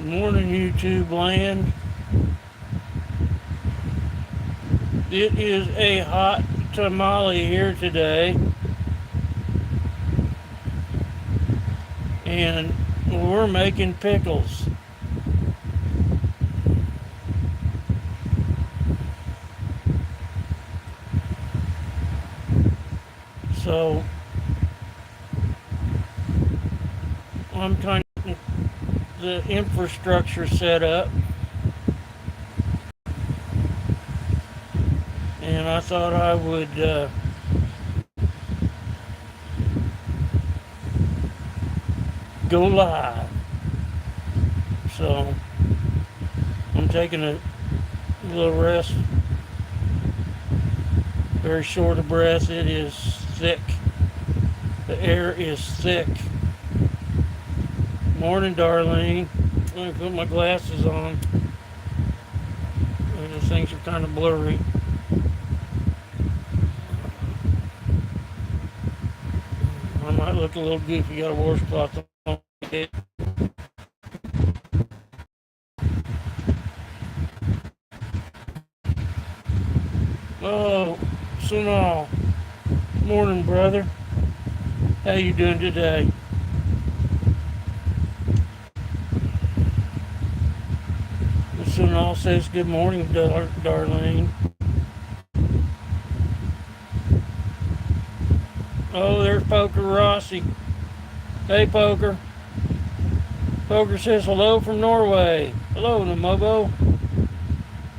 Morning, YouTube land. It is a hot tamale here today, and we're making pickles. So I'm trying to get the infrastructure set up, and I thought I would go live. So I'm taking a little rest, very short of breath. It is thick. The air is thick. Morning, Darlene. Let me put my glasses on. These things are kind of blurry. I might look a little goofy. Got a washcloth on. Oh, Sunal. Morning, brother. How you doing today? Sunal says good morning, Darlene. Oh, there's Poker Rossi. Hey, Poker. Poker says hello from Norway. Hello, the mobo.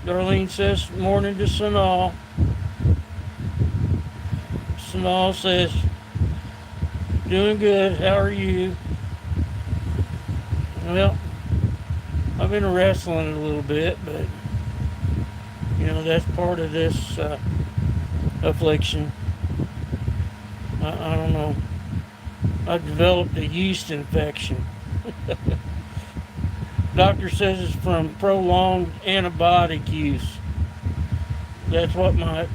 Darlene says morning to Sunal. Sunal says doing good. How are you? Well, I've been wrestling a little bit, but that's part of this affliction. I don't know. I developed a yeast infection. Doctor says it's from prolonged antibiotic use. That's what my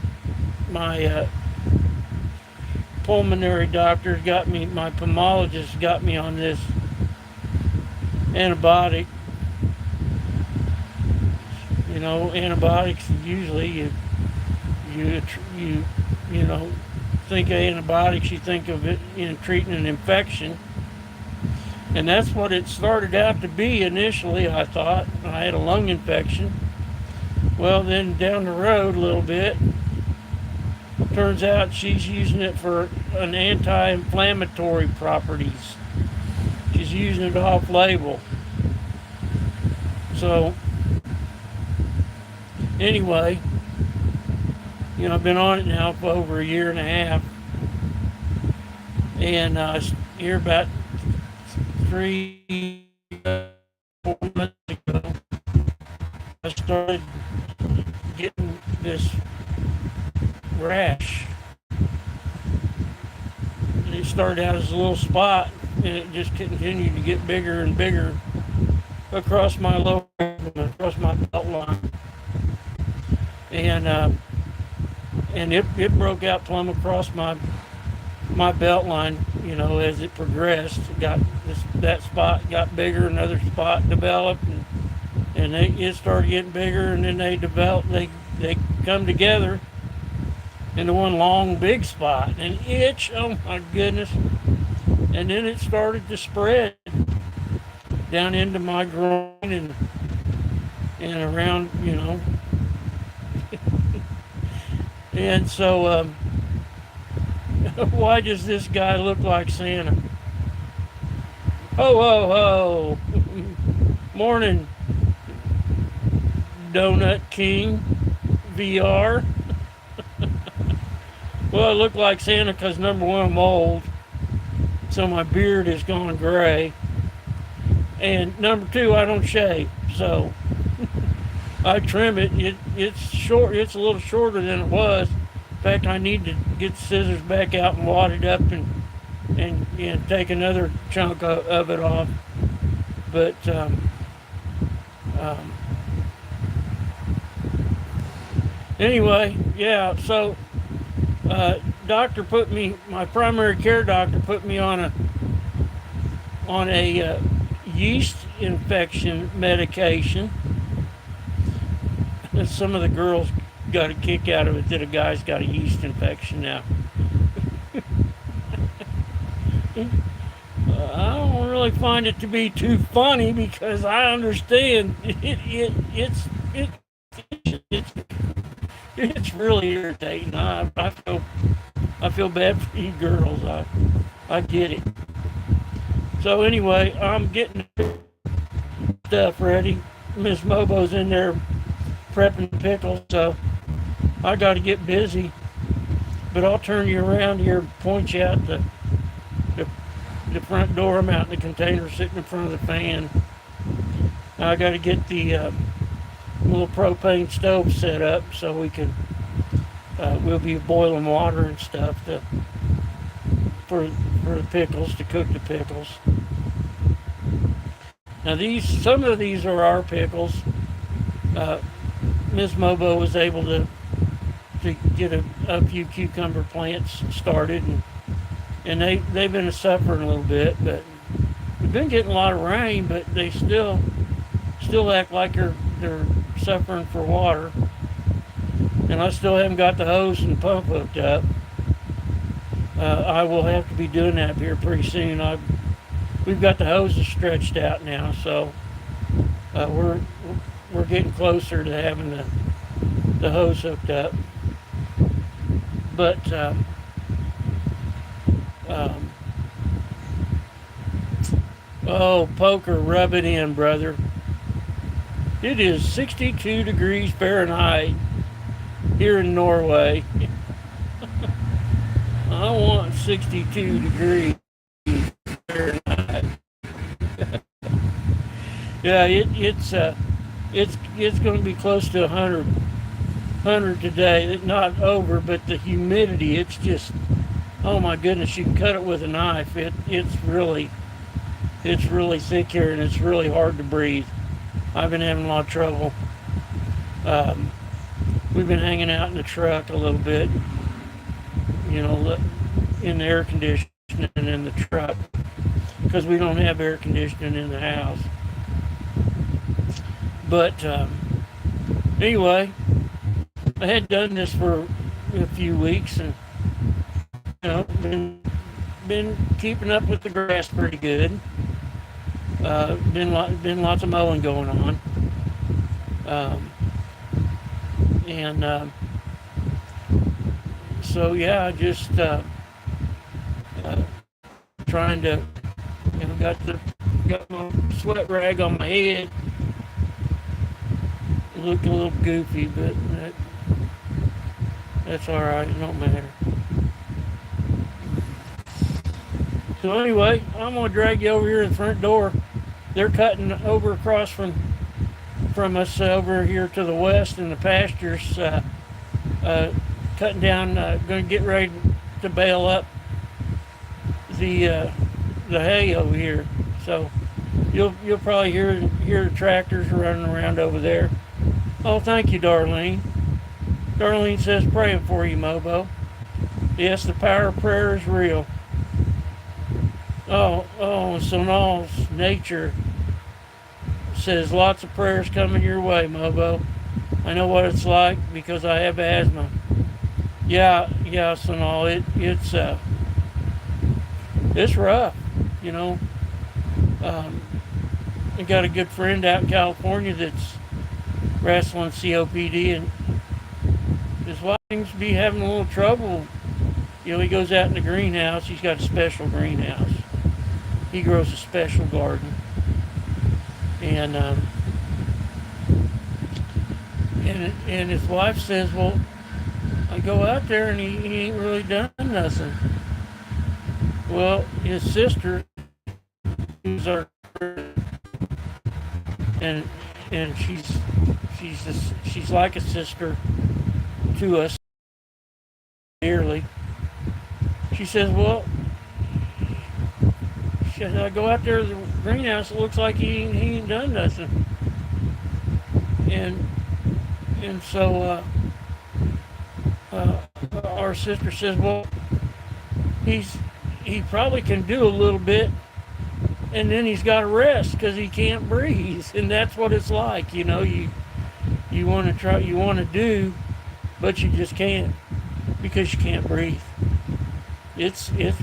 pulmonary doctor got me. My pulmonologist got me on this antibiotic. Antibiotics usually you think of antibiotics, you think of it in treating an infection. And that's what it started out to be initially, I thought. I had a lung infection. Well, then down the road a little bit, turns out she's using it for an anti-inflammatory properties. She's using it off-label. So, anyway, I've been on it now for over a year and a half. And here about 3, 4 months ago, I started getting this rash. It started out as a little spot, and it just continued to get bigger and bigger across my lower, across my belt line. And it broke out plumb across my belt line, as it progressed. That spot got bigger, another spot developed, and it started getting bigger, and then they come together into one long big spot, an itch. Oh my goodness! And then it started to spread down into my groin and around, and so why does this guy look like Santa? Ho ho ho! Morning, Donut King VR. Well, I look like Santa because number one, I'm old, so my beard has gone gray, and number two, I don't shave, so I trim it. It's short. It's a little shorter than it was. In fact, I need to get the scissors back out and wad it up and take another chunk of it off. But anyway, yeah. So my primary care doctor put me on a yeast infection medication. And some of the girls got a kick out of it that a guy's got a yeast infection now. I don't really find it to be too funny because I understand it's it's really irritating. I feel bad for you girls. I get it. So anyway, I'm getting stuff ready. Miss Mobo's in there prepping pickles, so I got to get busy. But I'll turn you around here and point you out the, the front door. I'm out in the container sitting in front of the fan. I got to get the little propane stove set up so we can we'll be boiling water and stuff for the pickles, to cook the pickles. Now some of these are our pickles. Miss Mobo was able to get a few cucumber plants started, and they've been suffering a little bit, but we've been getting a lot of rain, but they still act like they're suffering for water. And I still haven't got the hose and pump hooked up. I will have to be doing that here pretty soon. We've got the hoses stretched out now, so we're getting closer to having the hose hooked up. But oh, poker, rub it in, brother. It is 62 degrees Fahrenheit here in Norway. I want 62 degrees Fahrenheit. Yeah, it's going to be close to 100 today. Not over, but the humidity, it's just, oh my goodness, you can cut it with a knife. It's really thick here, and it's really hard to breathe. I've been having a lot of trouble. We've been hanging out in the truck a little bit, in the air conditioning in the truck, because we don't have air conditioning in the house. But anyway, I had done this for a few weeks, and been keeping up with the grass pretty good. Been lots of mowing going on, and so yeah, just trying to, got my sweat rag on my head. Look a little goofy, but that's all right. It don't matter. So anyway, I'm gonna drag you over here to the front door. They're cutting over across from us over here to the west in the pastures, cutting down, going to get ready to bale up the hay over here. So you'll probably hear the tractors running around over there. Oh, thank you, Darlene. Darlene says praying for you, Mobo. Yes, the power of prayer is real. Oh, Sonal's nature says lots of prayers coming your way, Mobo. I know what it's like because I have asthma. Yeah, Sonal, it's rough, I got a good friend out in California that's wrestling COPD, and his wife seems to be having a little trouble. He goes out in the greenhouse. He's got a special greenhouse. He grows a special garden, and his wife says, well, I go out there and he ain't really done nothing. Well, his sister is our, and she's like a sister to us dearly. She says, well, I go out there to the greenhouse, it looks like he ain't done nothing. And so our sister says, well, he probably can do a little bit, and then he's got to rest because he can't breathe, and that's what it's like. You want to try, you want to do, but you just can't because you can't breathe. It's it's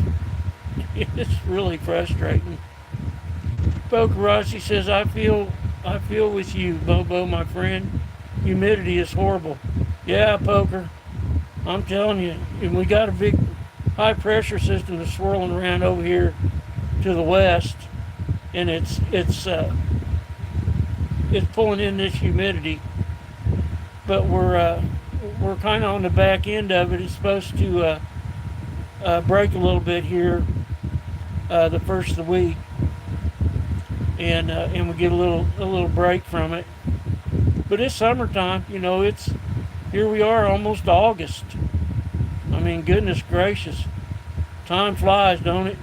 really frustrating. Pokerossi says, I feel with you, Bobo, my friend. Humidity is horrible. Yeah, Poker, I'm telling you, and we got a big high pressure system that's swirling around over here to the west, and it's pulling in this humidity. But we're kind of on the back end of it. It's supposed to break a little bit here the first of the week, and we get a little break from it. But it's summertime, It's here we are, almost August. I mean, goodness gracious, time flies, don't it?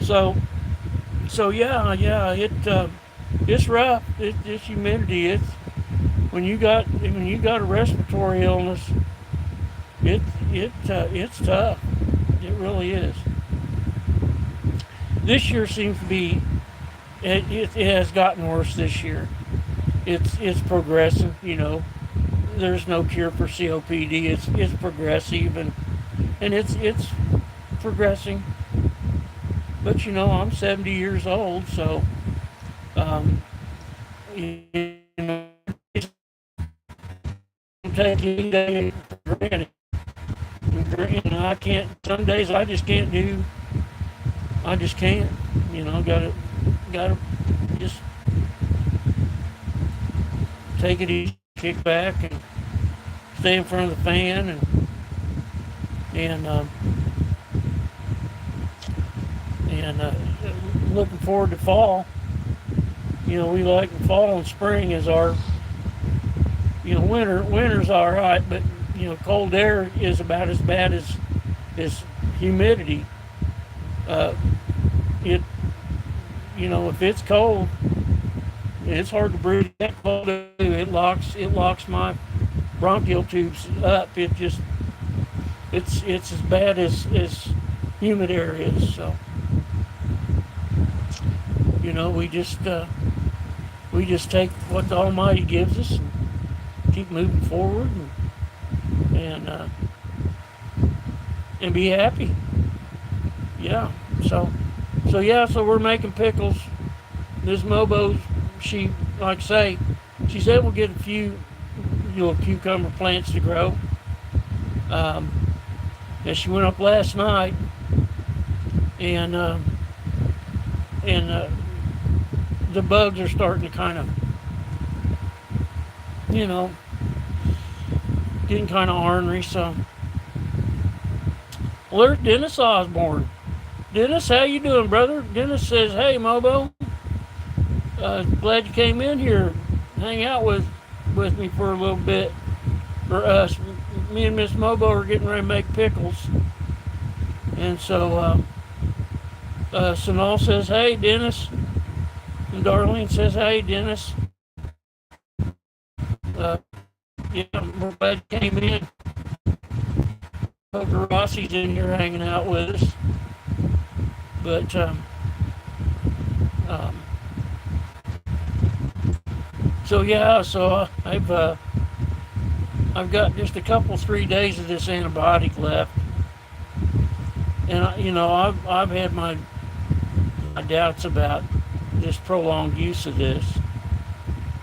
So yeah, it's rough. It's humidity. When you got a respiratory illness, it's tough. It really is. This year seems to be it has gotten worse this year. It's progressing. There's no cure for COPD. It's progressive and it's progressing. But I'm 70 years old, so you know, take any day for granted. I can't. Some days I just can't do. I just can't. Gotta just take it easy, kick back, and stay in front of the fan, and looking forward to fall. We like fall and spring as our. Winter's all right, but cold air is about as bad as humidity. It if it's cold, it's hard to breathe. That cold, it locks my bronchial tubes up. It's as bad as humid air is. So we just take what the Almighty gives us and keep moving forward and be happy. Yeah. So we're making pickles. This mobo, like I say, she's able to get a few cucumber plants to grow. And she went up last night, and the bugs are starting to kind of, getting kind of ornery. So, well, there's Dennis Osborne. Dennis, how you doing, brother? Dennis says, "Hey, Mobo, glad you came in here, hang out with me for a little bit. For us, me and Miss Mobo are getting ready to make pickles." And so, Sanal says, "Hey, Dennis," and Darlene says, "Hey, Dennis." Yeah, we're glad you came in. Poker Rossi's in here hanging out with us. But so I've got just a couple 3 days of this antibiotic left, and I've had my doubts about this prolonged use of this,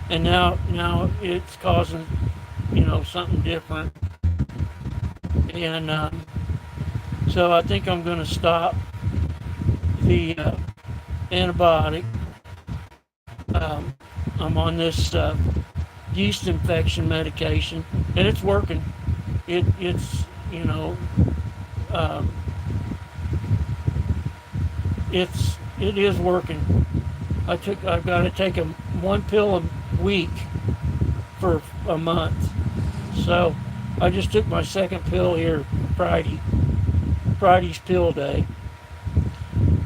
and now it's causing something different, and so I think I'm going to stop the antibiotic. I'm on this yeast infection medication, and it's working. It is working. I've got to take one pill a week for a month. So I just took my second pill here Friday. Friday's pill day.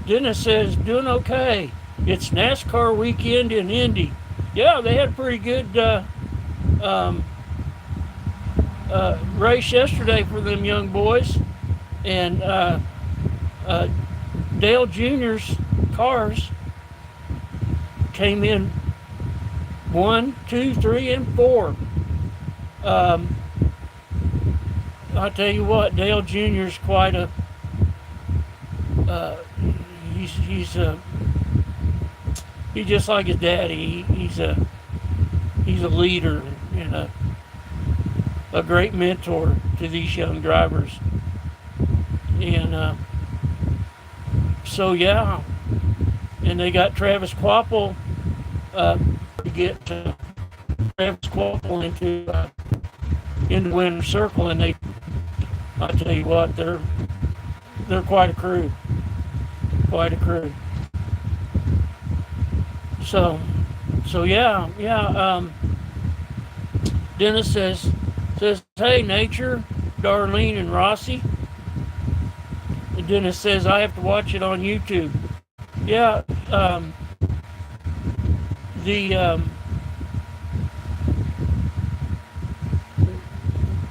Dennis says, "Doing okay. It's NASCAR weekend in Indy." Yeah, they had a pretty good race yesterday for them young boys, and Dale Jr.'s cars came in 1, 2, 3, and 4. Um, I tell you what, Dale Jr.'s quite a uh, he's just like his daddy. He's a leader and a great mentor to these young drivers. And so yeah, and they got Travis Quapple to get Travis Quapple into Winter Circle, and I tell you what, they're quite a crew, quite a crew. So yeah. Dennis says, hey, Nature, Darlene, and Rossi. And Dennis says, I have to watch it on YouTube. Yeah, the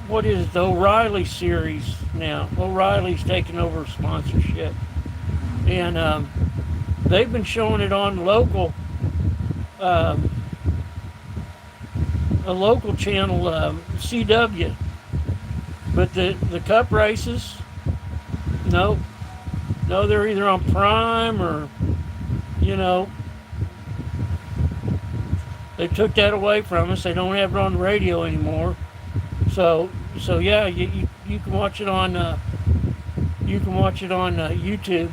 what is it, the O'Reilly series now? O'Reilly's taking over sponsorship, and they've been showing it on um, a local channel, CW. But the Cup races, no, they're either on Prime or, you know, they took that away from us. They don't have it on the radio anymore. So yeah, you can watch it on YouTube.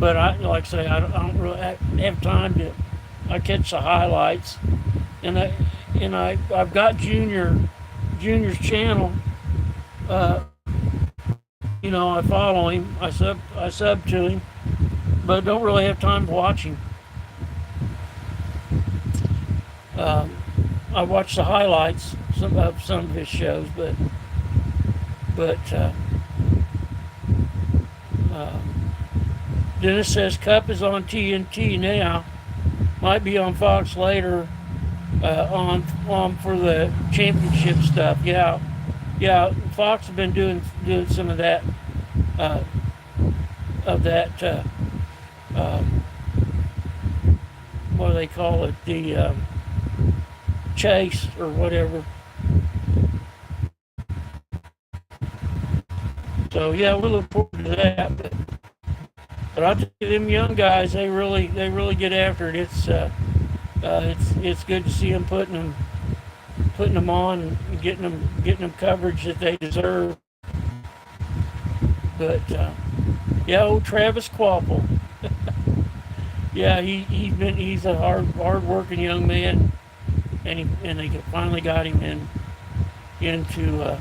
But like I say, I don't really have time to. I catch the highlights, and I've got Junior's channel. I follow him. I sub to him, but don't really have time to watch him. I watch the highlights of some of his shows, but Dennis says Cup is on TNT now. Might be on Fox later, on for the championship stuff. Yeah. Fox has been doing some of that, what do they call it? The chase or whatever. So yeah, we look forward to that. But I tell you, them young guys, they really get after it. It's good to see them putting them on and getting them coverage that they deserve. But yeah, old Travis Quapple. Yeah, he's a hard working young man, and they finally got him into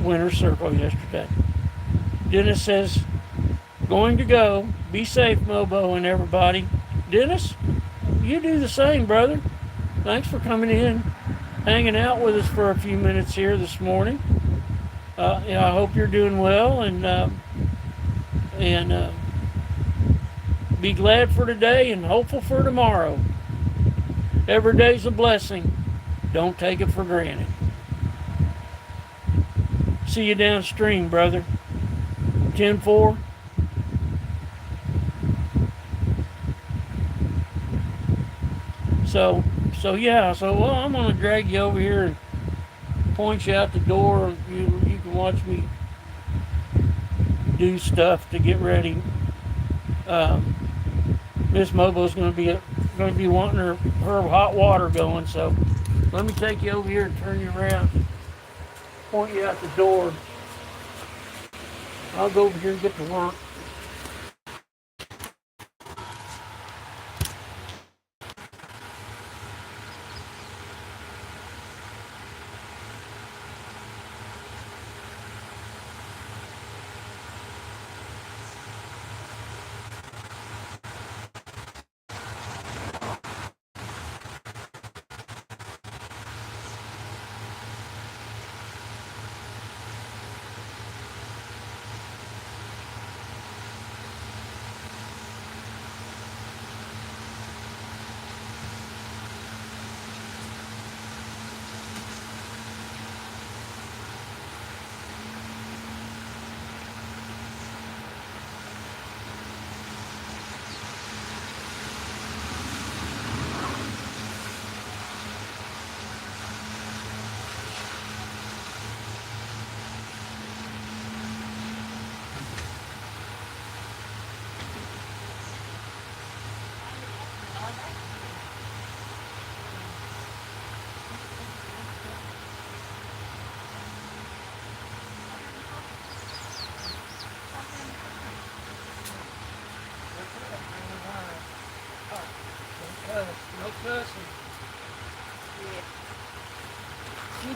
Winter Circle yesterday. Dennis says, going to go. Be safe, Mobo and everybody. Dennis, you do the same, brother. Thanks for coming in, hanging out with us for a few minutes here this morning. I hope you're doing well, and be glad for today and hopeful for tomorrow. Every day's a blessing. Don't take it for granted. See you downstream, brother. 10-4. So well, I'm gonna drag you over here and point you out the door. You can watch me do stuff to get ready. Miss Mobo's gonna be wanting her hot water going. So let me take you over here and turn you around, point you out the door. I'll go over here and get to work.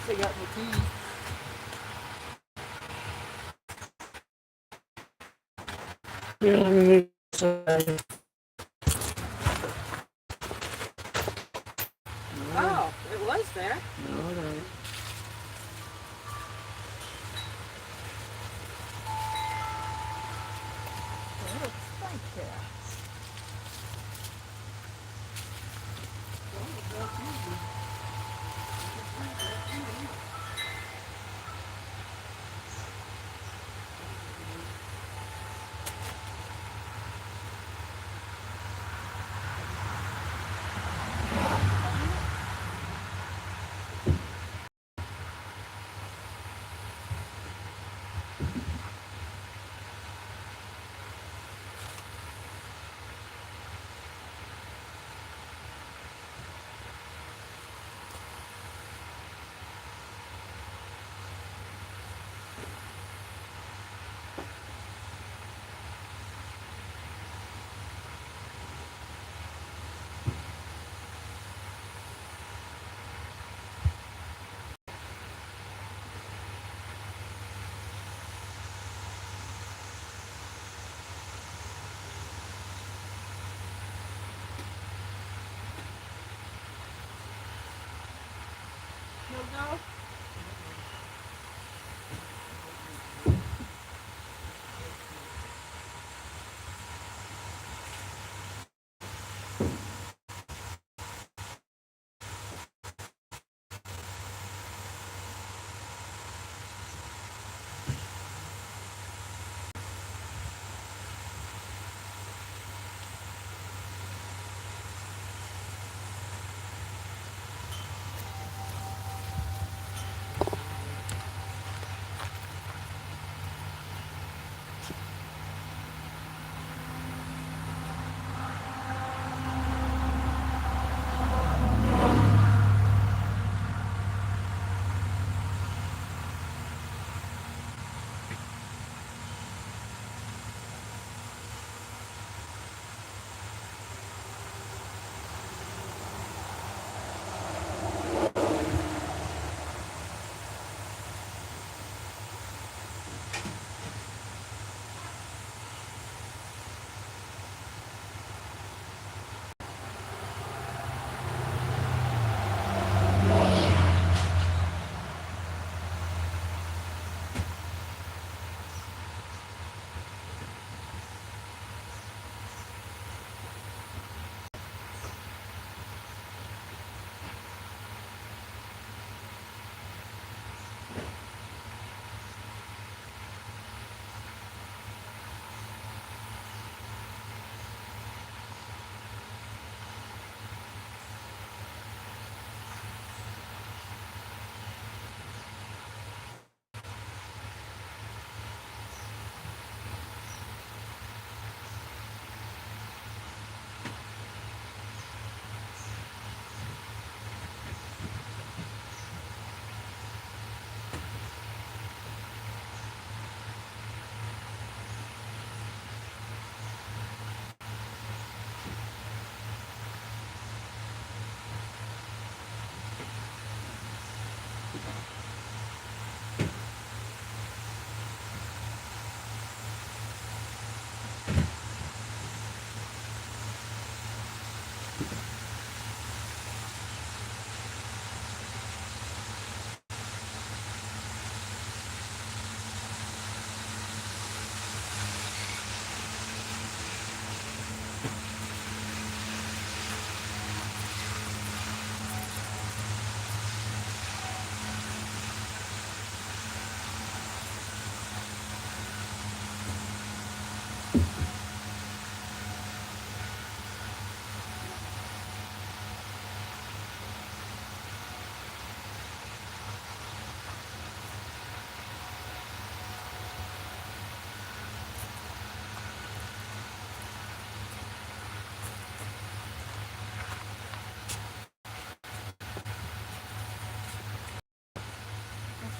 they got no teeth. Yeah, let me move aside. Oh, it was there. No, it ain't. It looks like that. No go?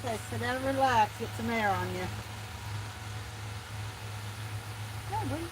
Okay, sit down and relax. Get some air on you. Yeah, breathe.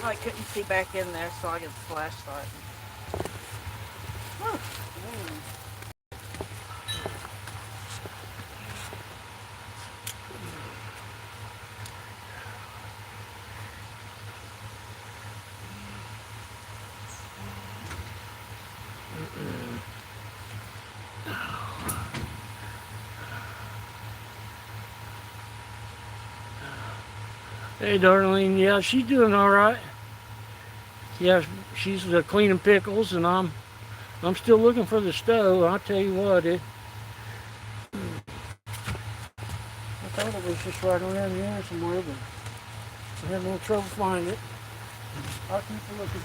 I couldn't see back in there, so I got the flashlight. Whew. Hey, Darlene. Yeah, she's doing all right. Yeah, she's cleaning pickles, and I'm still looking for the stove. I'll tell you what, I thought it was just right around here somewhere, but I had no trouble finding it. I'll keep looking.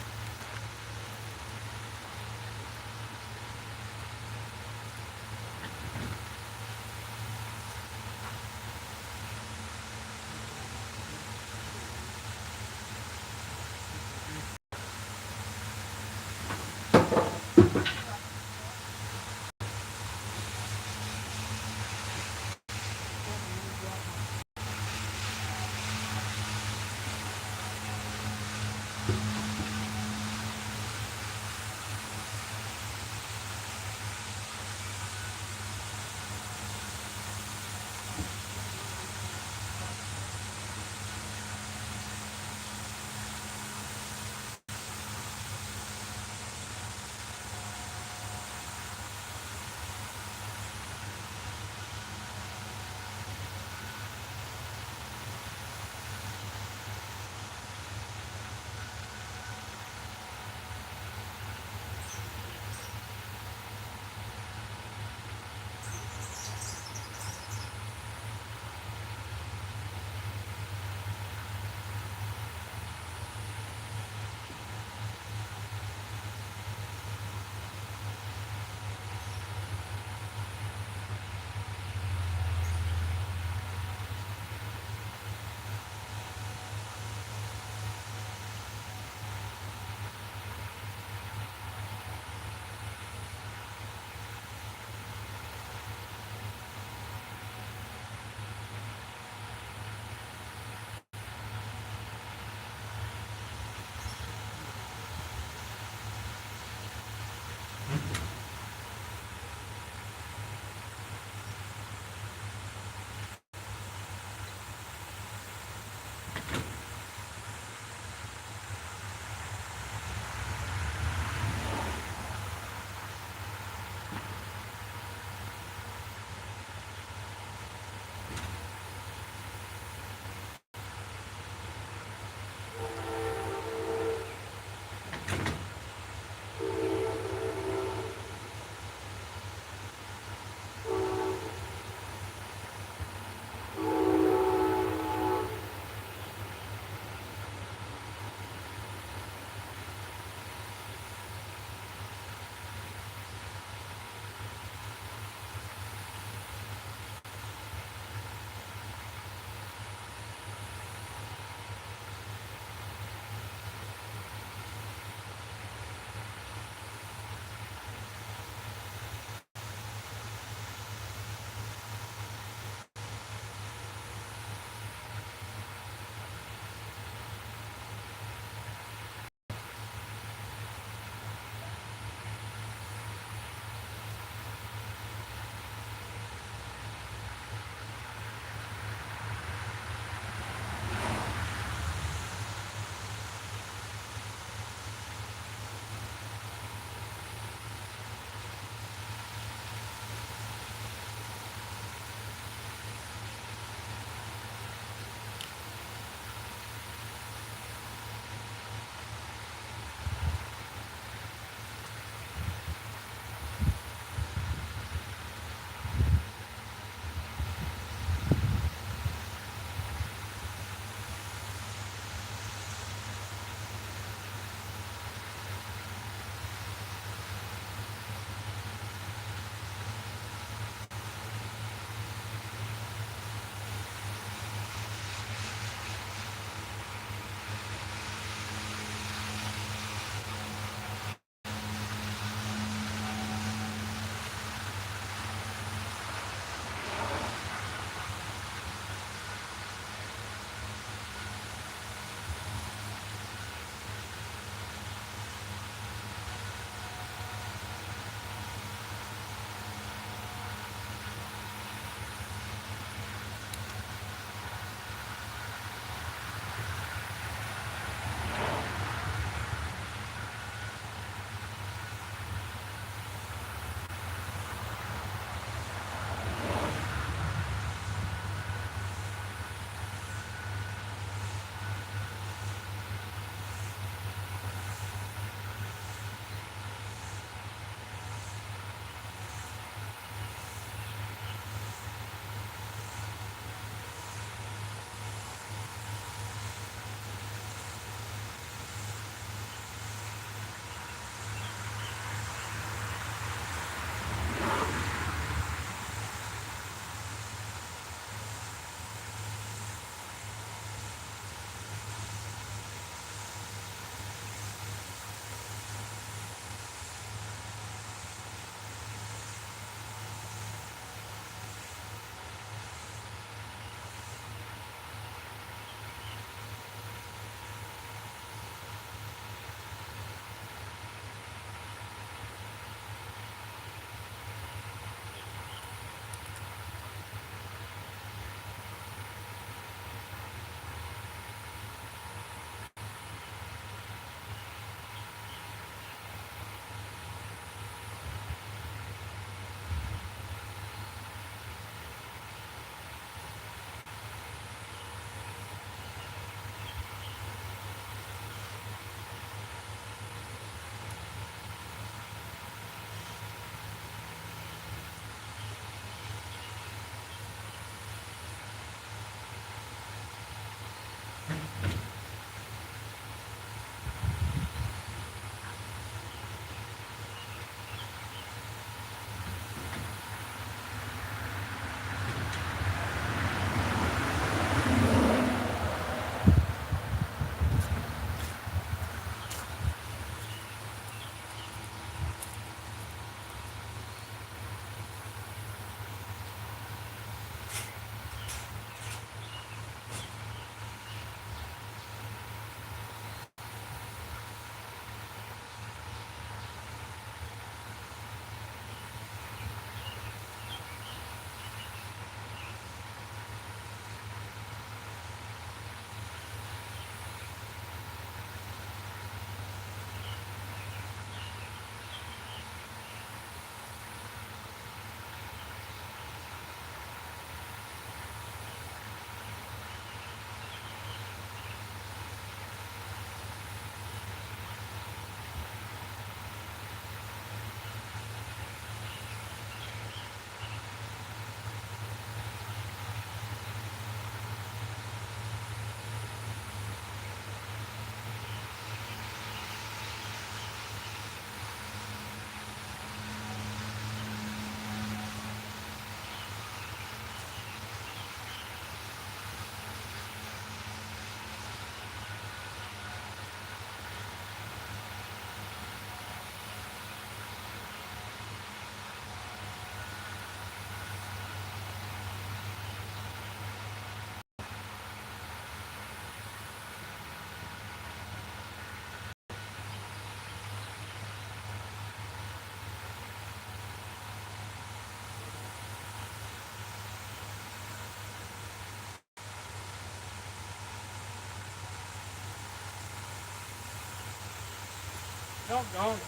Doggone it.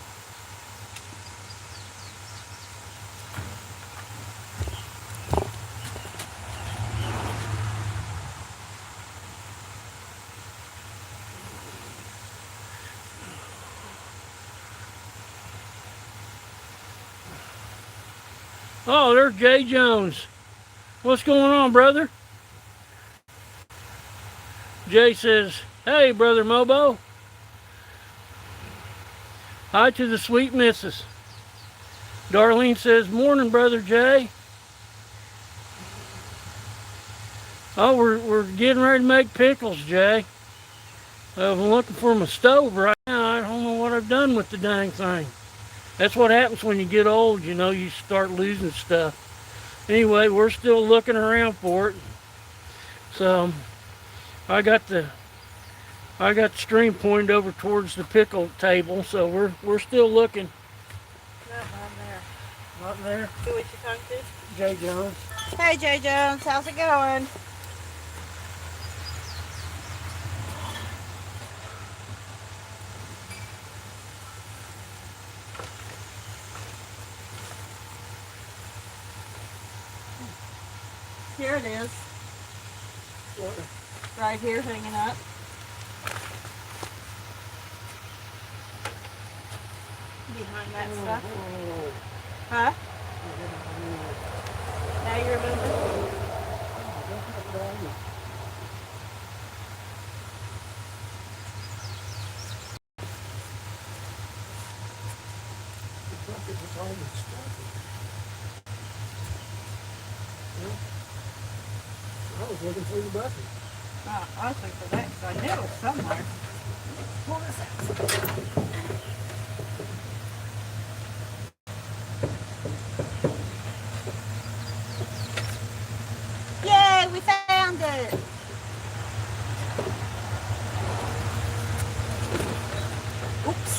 Oh, there's Jay Jones. What's going on, brother? Jay says, hey, Brother Mobo. Hi to the sweet missus. Darlene says, morning, Brother Jay. Oh, we're getting ready to make pickles, Jay. I'm looking for my stove right now. I don't know what I've done with the dang thing. That's what happens when you get old, you know, you start losing stuff. Anyway, we're still looking around for it. So I got the stream pointed over towards the pickle table, so we're still looking. No, not there. Not there. Who was you talking to? Jay Jones. Hey, Jay Jones. How's it going? Here it is. What? Right here, hanging up. Behind that stuff. Huh? Now you remember? I was looking for the bucket. I was looking for that because I knew it was somewhere. What is that? Yay, we found it! Oops.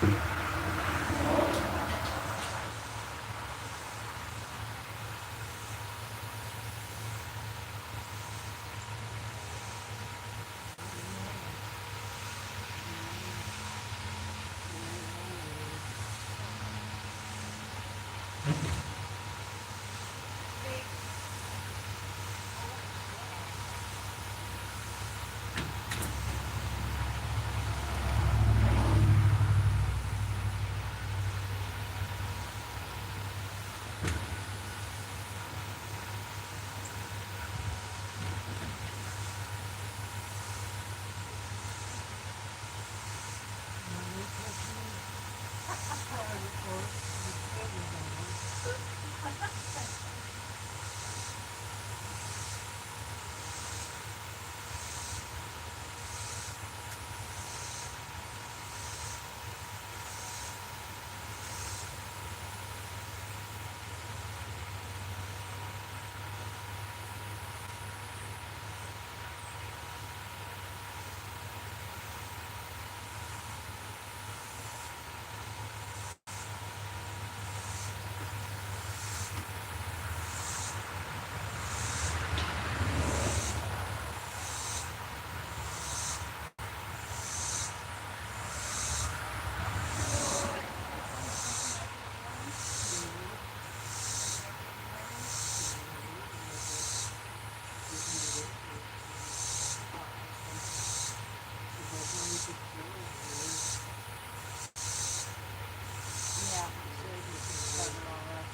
Yeah, so you just cover all that.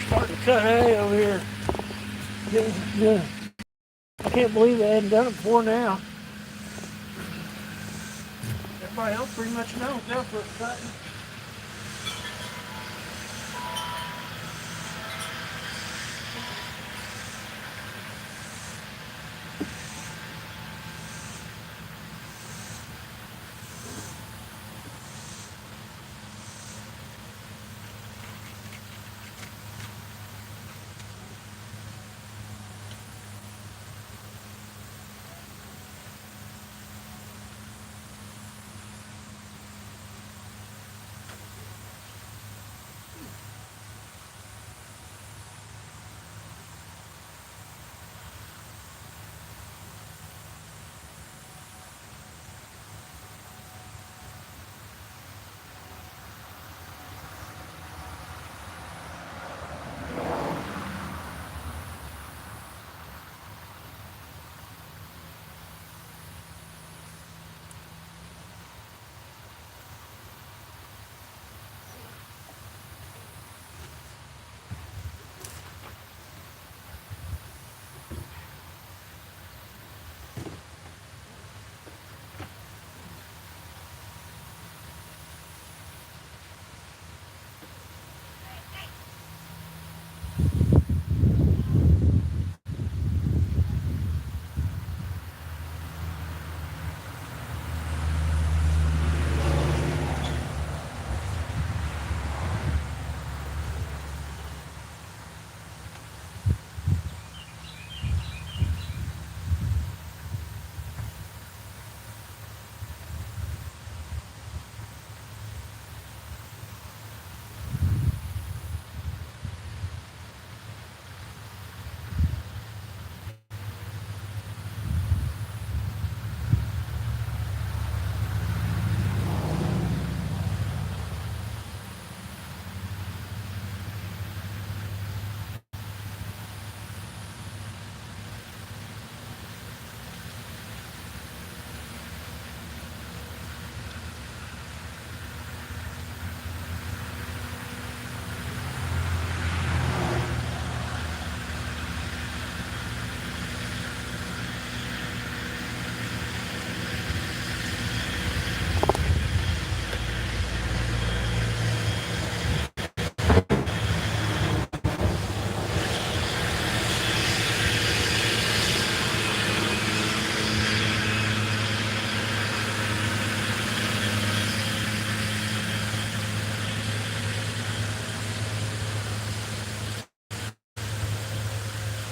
Starting to cut hay over here. Yeah. I can't believe they hadn't done it before now. Everybody else pretty much knows now for cutting.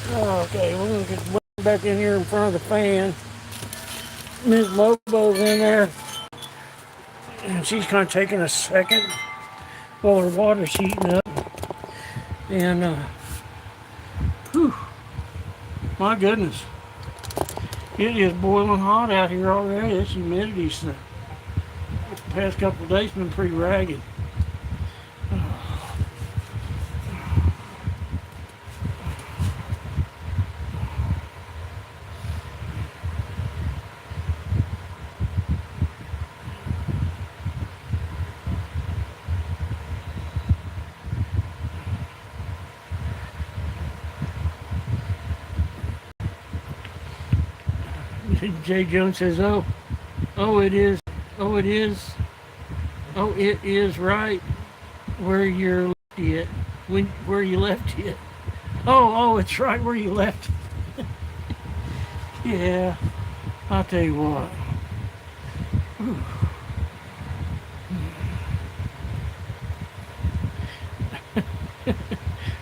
Okay, we're gonna get back in here in front of the fan. Ms. Mobo's in there, and she's kind of taking a second while her water's heating up. And, whew, my goodness, it is boiling hot out here already. This humidity's the past couple of days been pretty ragged. Jay Jones says, oh, it is, oh, it is, oh, it is right where you're left it, where you left it. Oh, it's right where you left it. Yeah, I'll tell you what. Whew.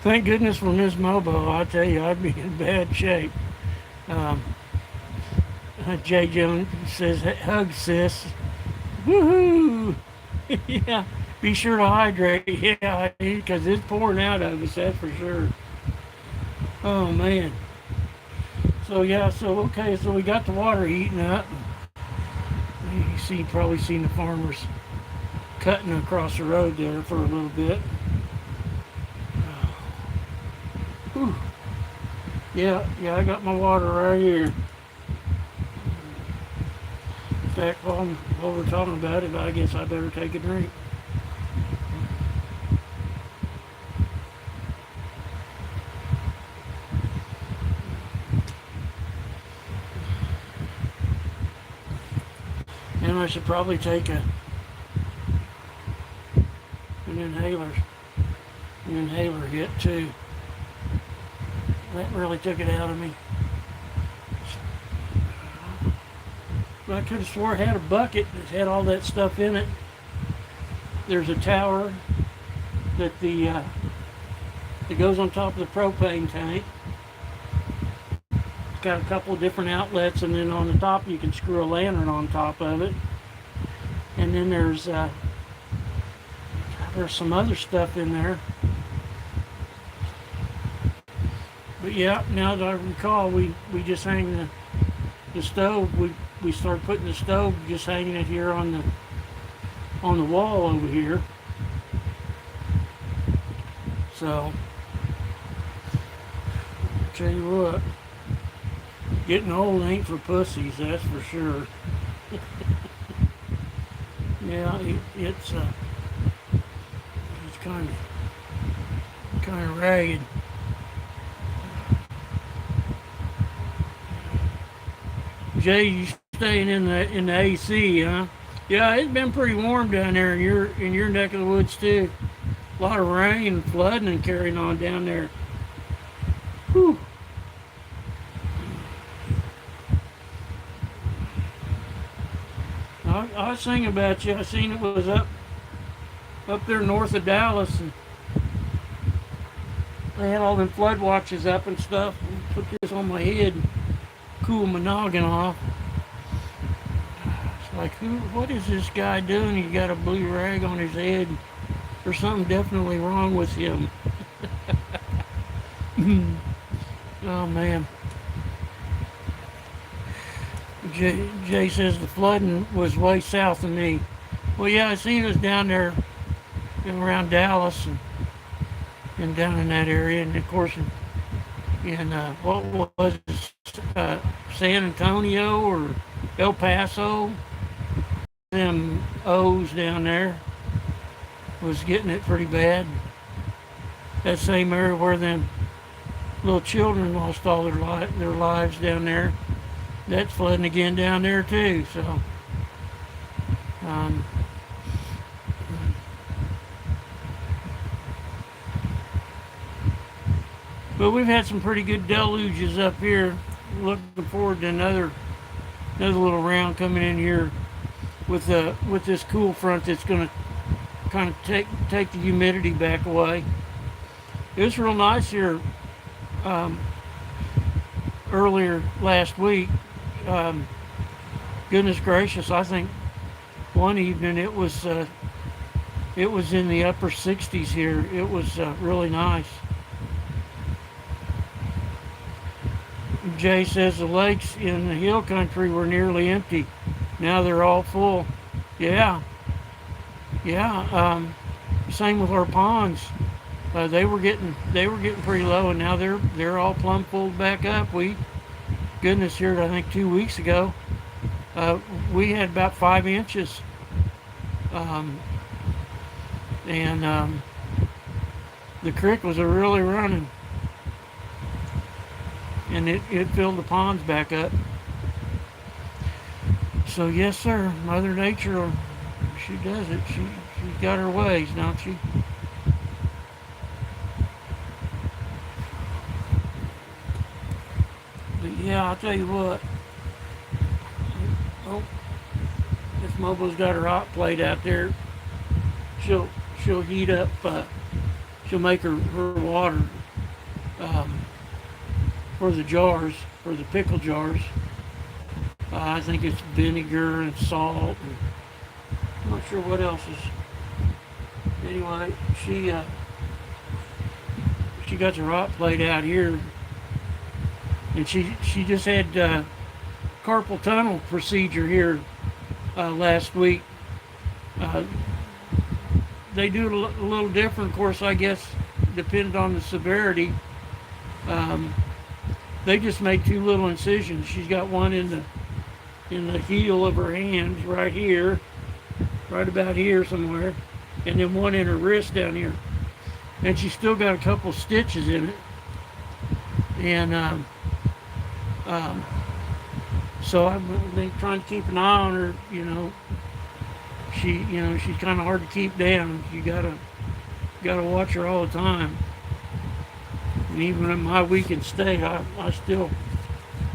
Thank goodness for Miss Mobo. I tell you, I'd be in bad shape. Jay Jones says, hug sis. Woohoo! Yeah, be sure to hydrate. Yeah, because it's pouring out of us, that's for sure. Oh, man. So, yeah, okay, so we got the water heating up. Probably seen the farmers cutting across the road there for a little bit. Whew. Yeah, I got my water right here. In fact, while we're talking about it, I guess I better take a drink. And I should probably take an inhaler hit too. That really took it out of me. But I could have swore I had a bucket that had all that stuff in it. There's a tower that that goes on top of the propane tank. It's got a couple of different outlets, and then on the top you can screw a lantern on top of it. And then there's some other stuff in there. But yeah, now that I recall, we just hang the stove. We started putting the stove, just hanging it here on the wall over here. So I'll tell you what, getting old ain't for pussies, that's for sure. Yeah, it's kind of ragged. Jay, you staying in the AC, huh? Yeah, it's been pretty warm down there in your neck of the woods too. A lot of rain and flooding and carrying on down there. Whew. I was thinking about you. I seen it was up there north of Dallas, and they had all them flood watches up and stuff. Put this on my head, cool my noggin off. It's like, what is this guy doing? He got a blue rag on his head. There's something definitely wrong with him. Oh man. Jay says the flooding was way south of me. Well, yeah, I seen it was down there around Dallas and down in that area, and of course in what was it, San Antonio or El Paso, them O's down there was getting it pretty bad. That same area where them little children lost all their lives down there. That's flooding again down there too. So, but we've had some pretty good deluges up here. Looking forward to another little round coming in here with this cool front that's going to kind of take the humidity back away. It was real nice here earlier last week. Goodness gracious, I think one evening it was in the upper 60s here. It was really nice. Jay says the lakes in the hill country were nearly empty. Now they're all full. Yeah. Same with our ponds. They were getting pretty low, and now they're all plumb full back up. Goodness, here I think 2 weeks ago, we had about 5 inches, and the creek was really running, and it filled the ponds back up. So yes, sir, Mother Nature, she does it. She's got her ways, don't she? Yeah, I'll tell you what. Oh, this mobo's got her hot plate out there. She'll heat up. She'll make her water for the jars, for the pickle jars. I think it's vinegar and salt. And I'm not sure what else is. Anyway, she got her hot plate out here. And she just had carpal tunnel procedure here last week. They do it a little different, of course, I guess, depending on the severity. They just make 2 little incisions. She's got one in the heel of her hand, right here, right about here somewhere, and then one in her wrist down here. And she's still got a couple stitches in it. And So I've been trying to keep an eye on her. She's kind of hard to keep down. You gotta watch her all the time. And even in my weekend stay, I still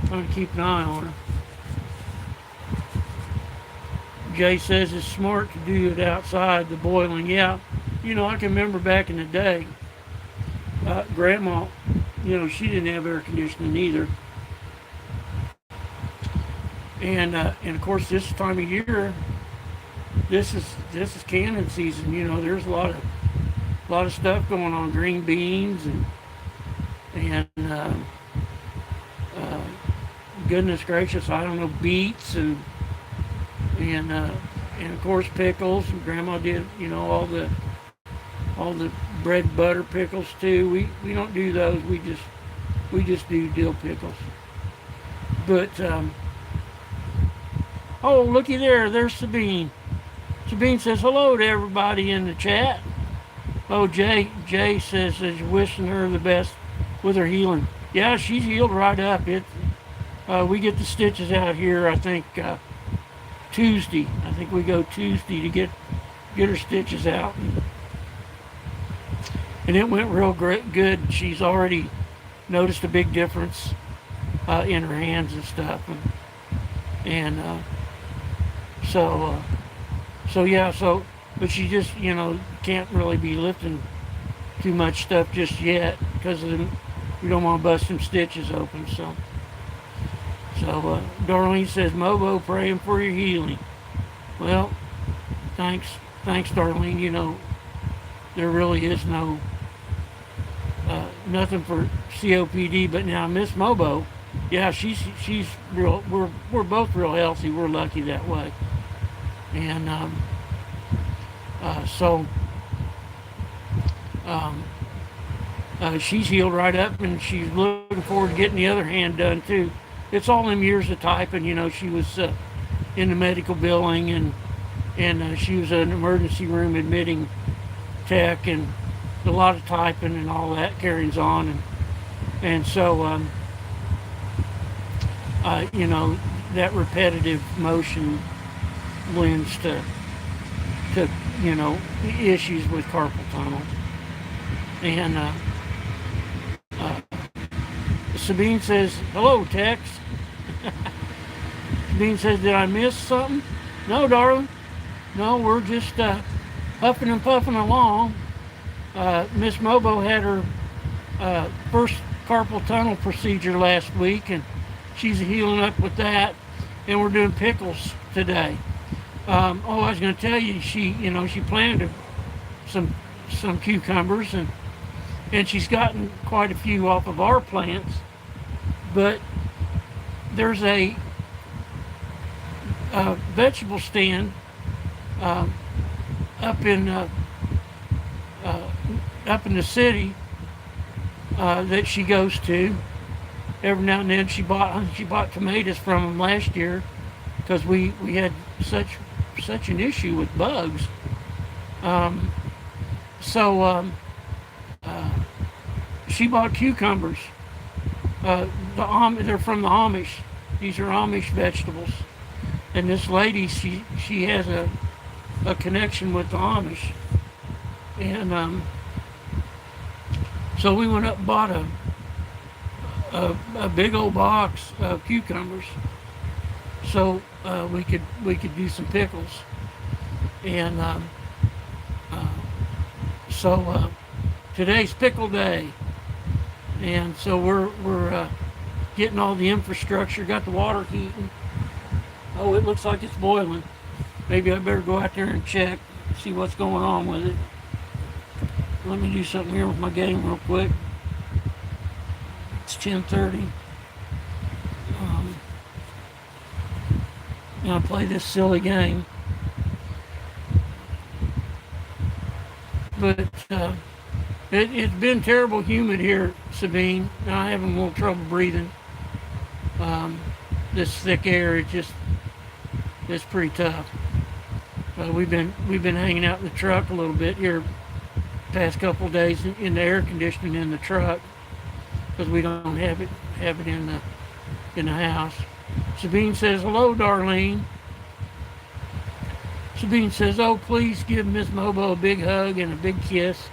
trying to keep an eye on her. Jay says it's smart to do it outside the boiling. Yeah, I can remember back in the day, Grandma, she didn't have air conditioning either. And of course this time of year, this is canning season. There's a lot of stuff going on, green beans and uh, goodness gracious, I don't know, beets and of course pickles. And Grandma did all the bread butter pickles too. We don't do those. We just do dill pickles. But oh, looky there. There's Sabine. Sabine says hello to everybody in the chat. Oh, Jay says is wishing her the best with her healing. Yeah, she's healed right up. We get the stitches out here, I think, Tuesday. I think we go Tuesday to get her stitches out. And it went real good. She's already noticed a big difference in her hands and stuff. And so yeah, but she just, can't really be lifting too much stuff just yet because we don't want to bust some stitches open. So Darlene says, Mobo, praying for your healing. Well, thanks, Darlene. There really is nothing for COPD, but now Miss Mobo, yeah, she's real. We're both real healthy. We're lucky that way, and she's healed right up, and she's looking forward to getting the other hand done too. It's all them years of typing. She was in the medical billing, and she was an emergency room admitting tech, and a lot of typing and all that carries on, and so that repetitive motion lends to issues with carpal tunnel. And Sabine says, hello, Tex. Sabine says, did I miss something? No, darling. No, we're just huffing and puffing along. Miss Mobo had her first carpal tunnel procedure last week, and she's healing up with that. And we're doing pickles today. I was going to tell you, she planted some cucumbers, and she's gotten quite a few off of our plants. But there's a vegetable stand up in the city that she goes to every now and then. She bought tomatoes from them last year because we had such an issue with bugs. She bought cucumbers. They're from the Amish. These are Amish vegetables. And this lady, she has a connection with the Amish. And so we went up and bought a big old box of cucumbers so we could do some pickles. And today's pickle day. And so we're getting all the infrastructure, got the water heating. Oh, it looks like it's boiling. Maybe I better go out there and check, see what's going on with it. Let me do something here with my game real quick. It's 10:30. And I'll play this silly game. But it's been terrible humid here, Sabine. I'm having a little trouble breathing. This thick air, it's pretty tough. We've been hanging out in the truck a little bit here past couple of days in the air conditioning in the truck because we don't have it in the house. Sabine says, hello, Darlene. Sabine says, oh, please give Miss Mobo a big hug and a big kiss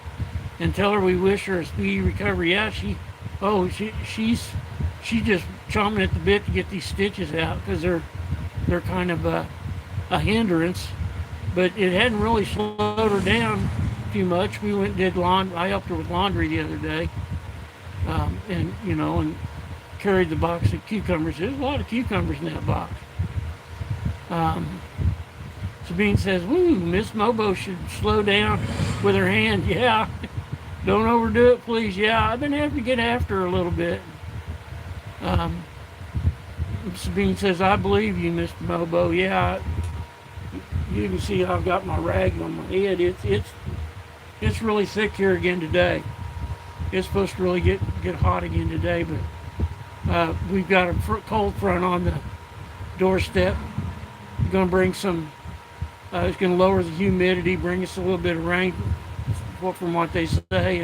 and tell her we wish her a speedy recovery. Yeah, she's just chomping at the bit to get these stitches out because they're kind of a hindrance. But it hadn't really slowed her down too much. We went and did laundry. I helped her with laundry the other day, and carried the box of cucumbers. There's a lot of cucumbers in that box. Sabine says, woo, Miss Mobo should slow down with her hand. Yeah, don't overdo it, please. Yeah, I've been having to get after her a little bit. Sabine says, I believe you, Mr. Mobo. Yeah, you can see I've got my rag on my head. It's really thick here again today. It's supposed to really get hot again today, but we've got a cold front on the doorstep. It's going to bring some. It's going to lower the humidity, bring us a little bit of rain, from what they say,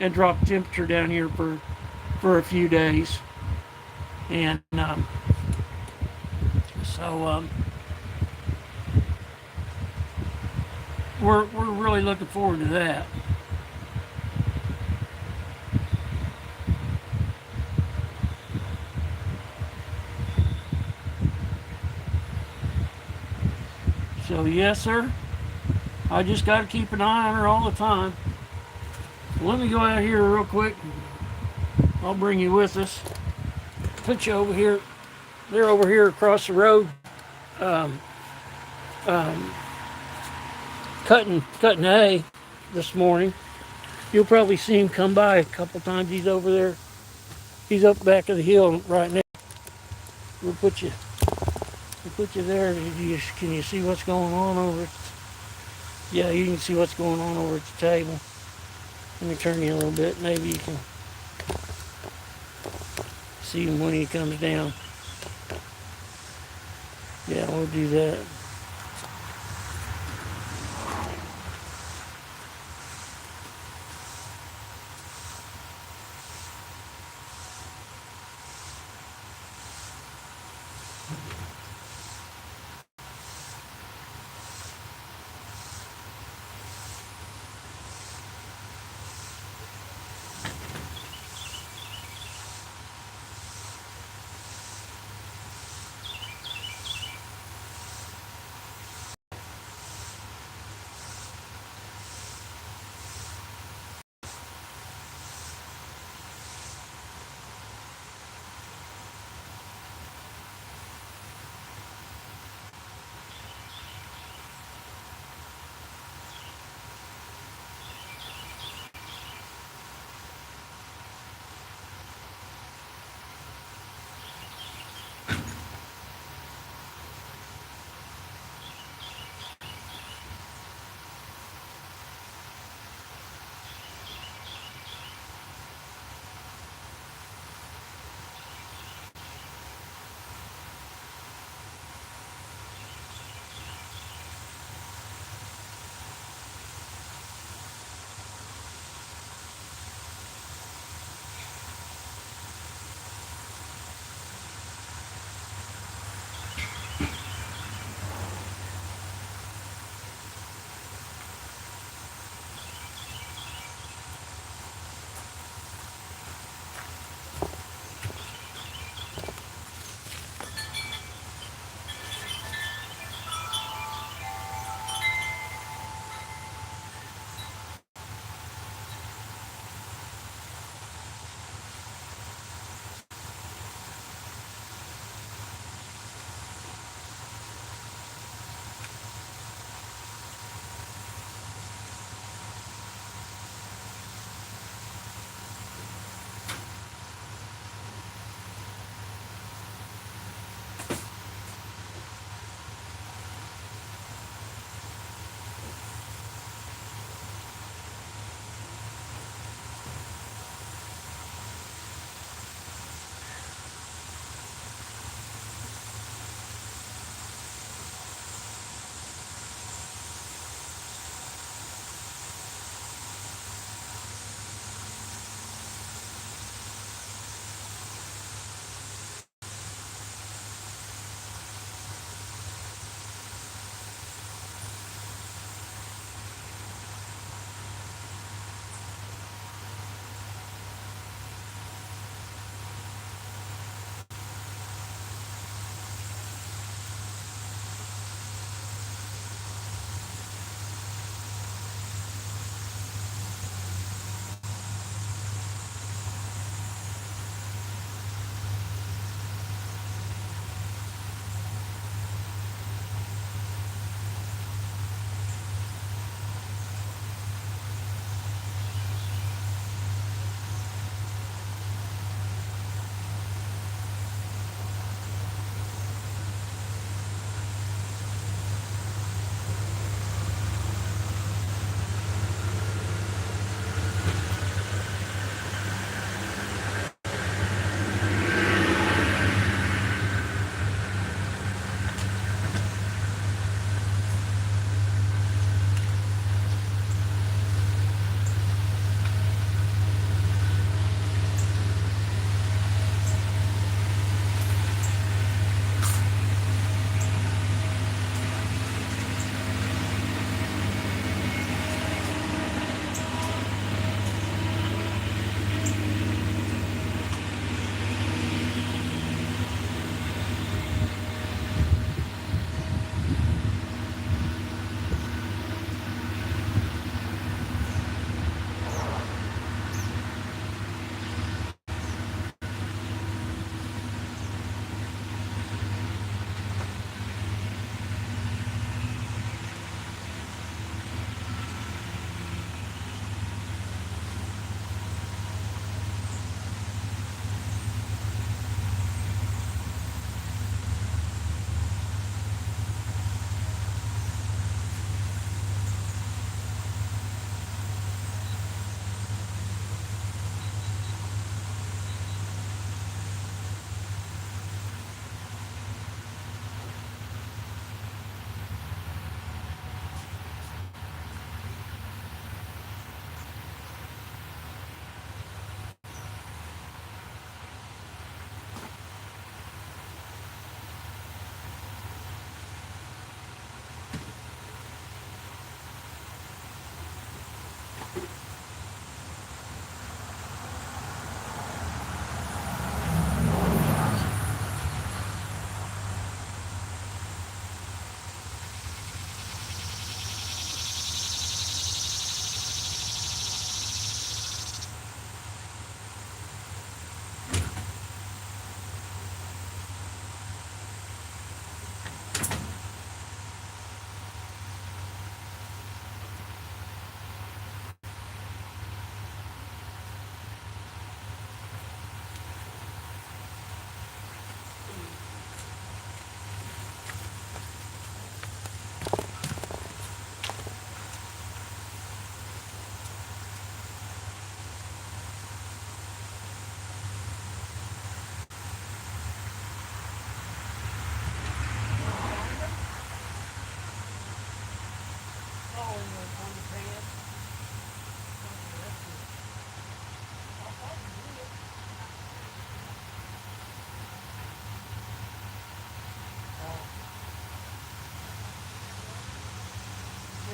and drop the temperature down here for a few days. And so we're really looking forward to that. So yes, sir. I just got to keep an eye on her all the time. Let me go out here real quick. I'll bring you with us. Put you over here. They're over here across the road, cutting hay this morning. You'll probably see him come by a couple times. He's over there. He's up back of the hill right now. We'll put you there. Can you see what's going on over at? Yeah, you can see what's going on over at the table. Let me turn you a little bit. Maybe you can see him when he comes down. Yeah, we'll do that.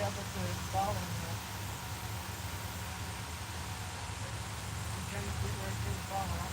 Yeah, but the bottom, you change it right to the bottom.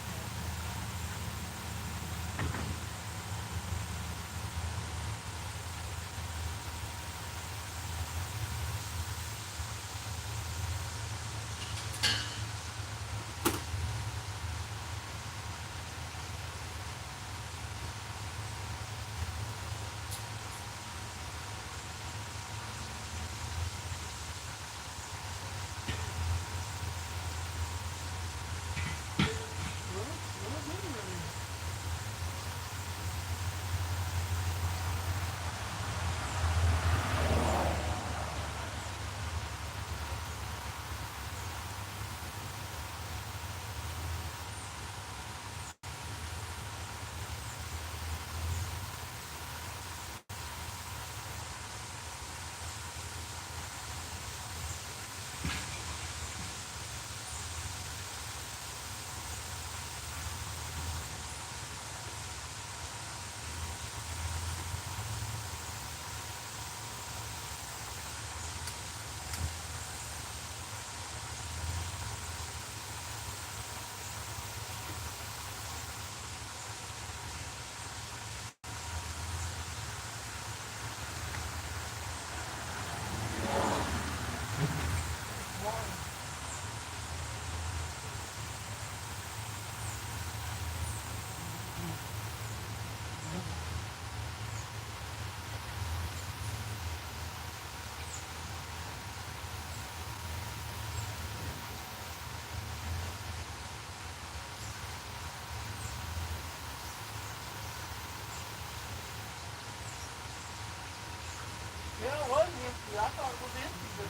Yeah, it was empty. I thought it was empty, but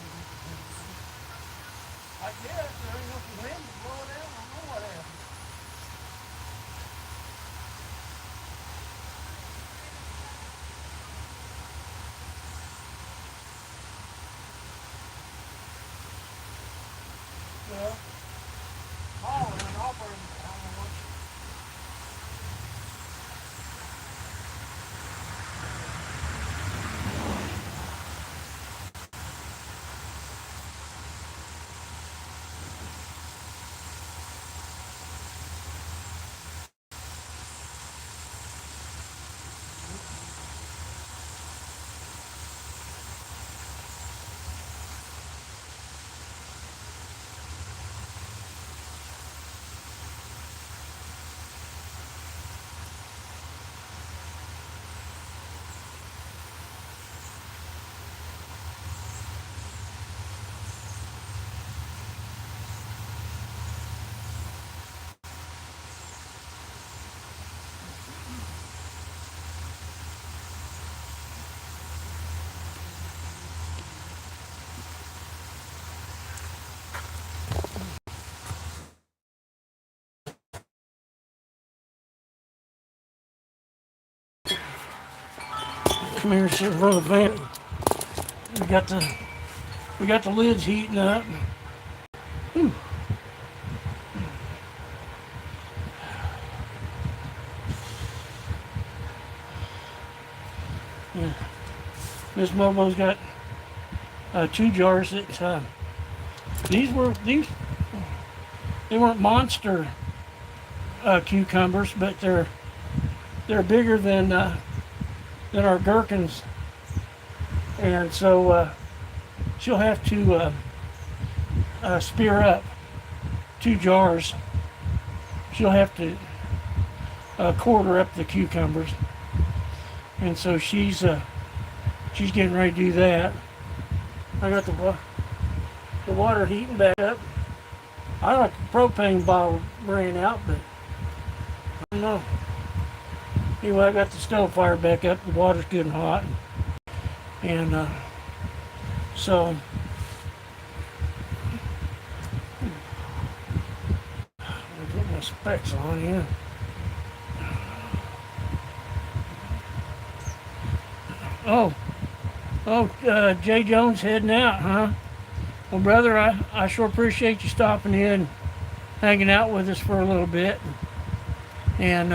I guess there ain't no wind to blow it out. I don't know what happened. Yeah. Oh, and I'll bring it. I don't know what. Come here, sit in front of the fan. We got the we got the lids heating up. Yeah. Miss Mobo's got two jars that these they weren't monster cucumbers, but they're bigger than our gherkins, and so she'll have to spear up two jars. She'll have to quarter up the cucumbers, and so she's getting ready to do that. I got the water heating back up. I like the propane bottle ran out, but I don't know. Anyway, I got the stove fire back up. The water's good and hot, and so I'll put my specs on here. Jay Jones heading out, huh? Well, brother, I sure appreciate you stopping in and hanging out with us for a little bit. And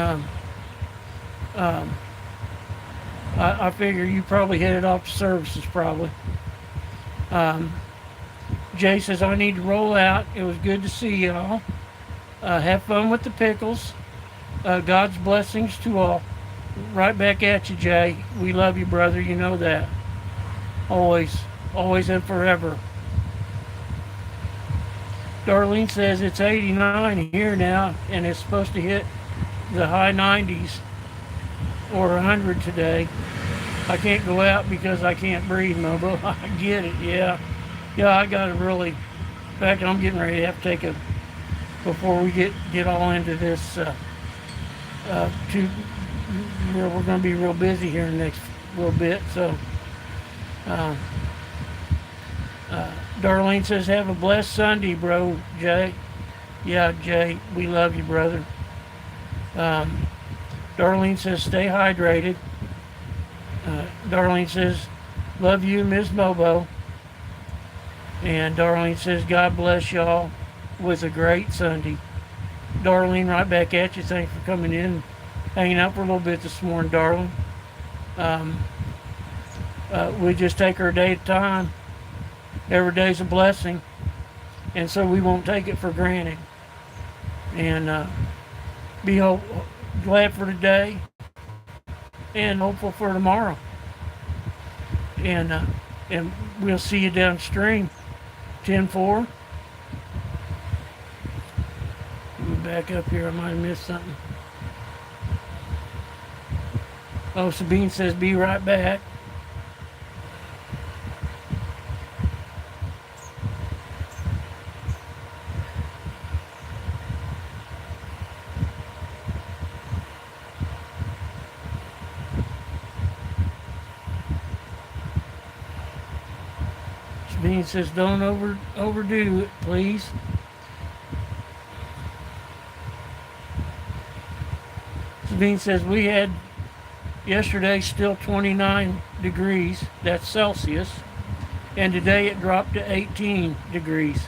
I figure you probably headed off to services probably. Jay says, I need to roll out. It was good to see y'all. Have fun with the pickles. God's blessings to all. Right back at you, Jay. We love you, brother. You know that. Always, always and forever. Darlene says it's 89 here now, and it's supposed to hit the high 90s or 100 today. I can't go out because I can't breathe, Mobo. I get it, yeah. Yeah, I got to really, in fact, I'm getting ready to have to take a, before we get all into this, we're going to be real busy here in the next little bit, so. Darlene says, have a blessed Sunday, bro, Jay. Yeah, Jay, we love you, brother. Darlene says, stay hydrated. Darlene says, love you, Ms. Mobo. And Darlene says, God bless y'all with a great Sunday. Darlene, right back at you. Thanks for coming in, hanging out for a little bit this morning, darling. We just take our day at a time. Every day's a blessing, and so we won't take it for granted. And be glad for today and hopeful for tomorrow. And we'll see you downstream. 10-4. Let me back up here. I might have missed something. Oh, Sabine says, be right back. Sabine says, don't overdo it, please. Sabine says, we had yesterday still 29 degrees, that's Celsius, and today it dropped to 18 degrees.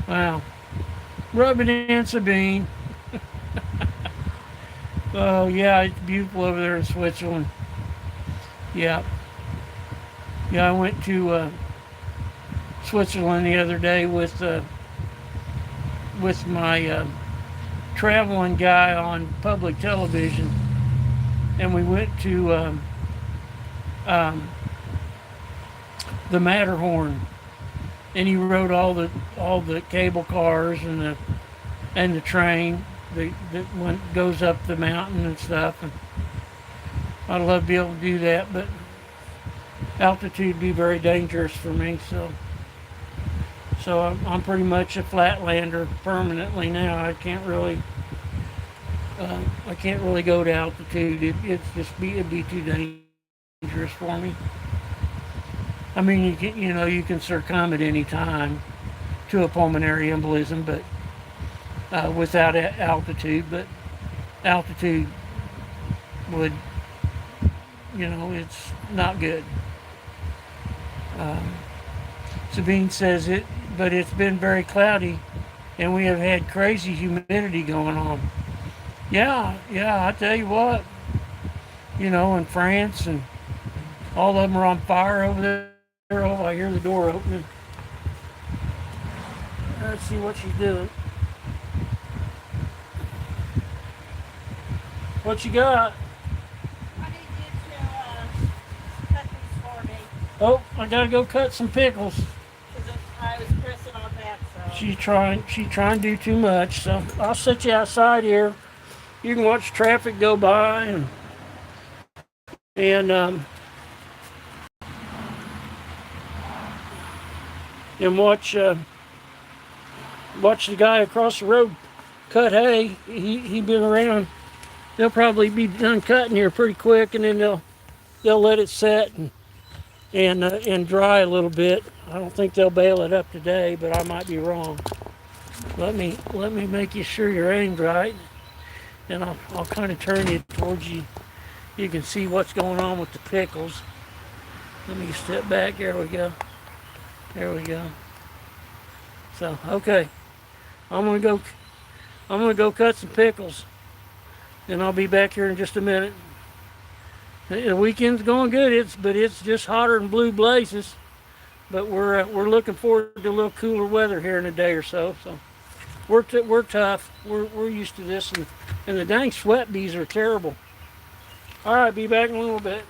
Wow. Rub it in, Sabine. Oh, yeah, it's beautiful over there in Switzerland. Yeah. Yeah, I went to Switzerland the other day with my traveling guy on public television, and we went to the Matterhorn, and he rode all the cable cars and the train that goes up the mountain and stuff. And I'd love to be able to do that, but altitude would be very dangerous for me. So I'm pretty much a flatlander permanently now. I can't really go to altitude. It'd be too dangerous for me. I mean, you can succumb at any time to a pulmonary embolism, but without altitude. But altitude would, it's not good. Sabine says but it's been very cloudy, and we have had crazy humidity going on. Yeah, I tell you what, in France, and all of them are on fire over there. Oh, I hear the door opening. Let's see what she's doing. What you got? I need you to cut these for me. Oh, I gotta go cut some pickles. Because I was pressing on that, so. She's trying to do too much, so I'll set you outside here. You can watch traffic go by and watch the guy across the road cut hay. He been around. They'll probably be done cutting here pretty quick, and then they'll let it set and dry a little bit. I don't think they'll bale it up today, but I might be wrong. Let me make you sure you're aimed right, and I'll kind of turn you towards you. You can see what's going on with the pickles. Let me step back. There we go. There we go. So, okay. I'm gonna go cut some pickles, and I'll be back here in just a minute. The weekend's going good, but it's just hotter than blue blazes. but we're looking forward to a little cooler weather here in a day or so. So we're tough. We're used to this, and the dang sweat bees are terrible. All right, be back in a little bit.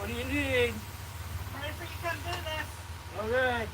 What do you need? I'm ready for you to come do this. Okay.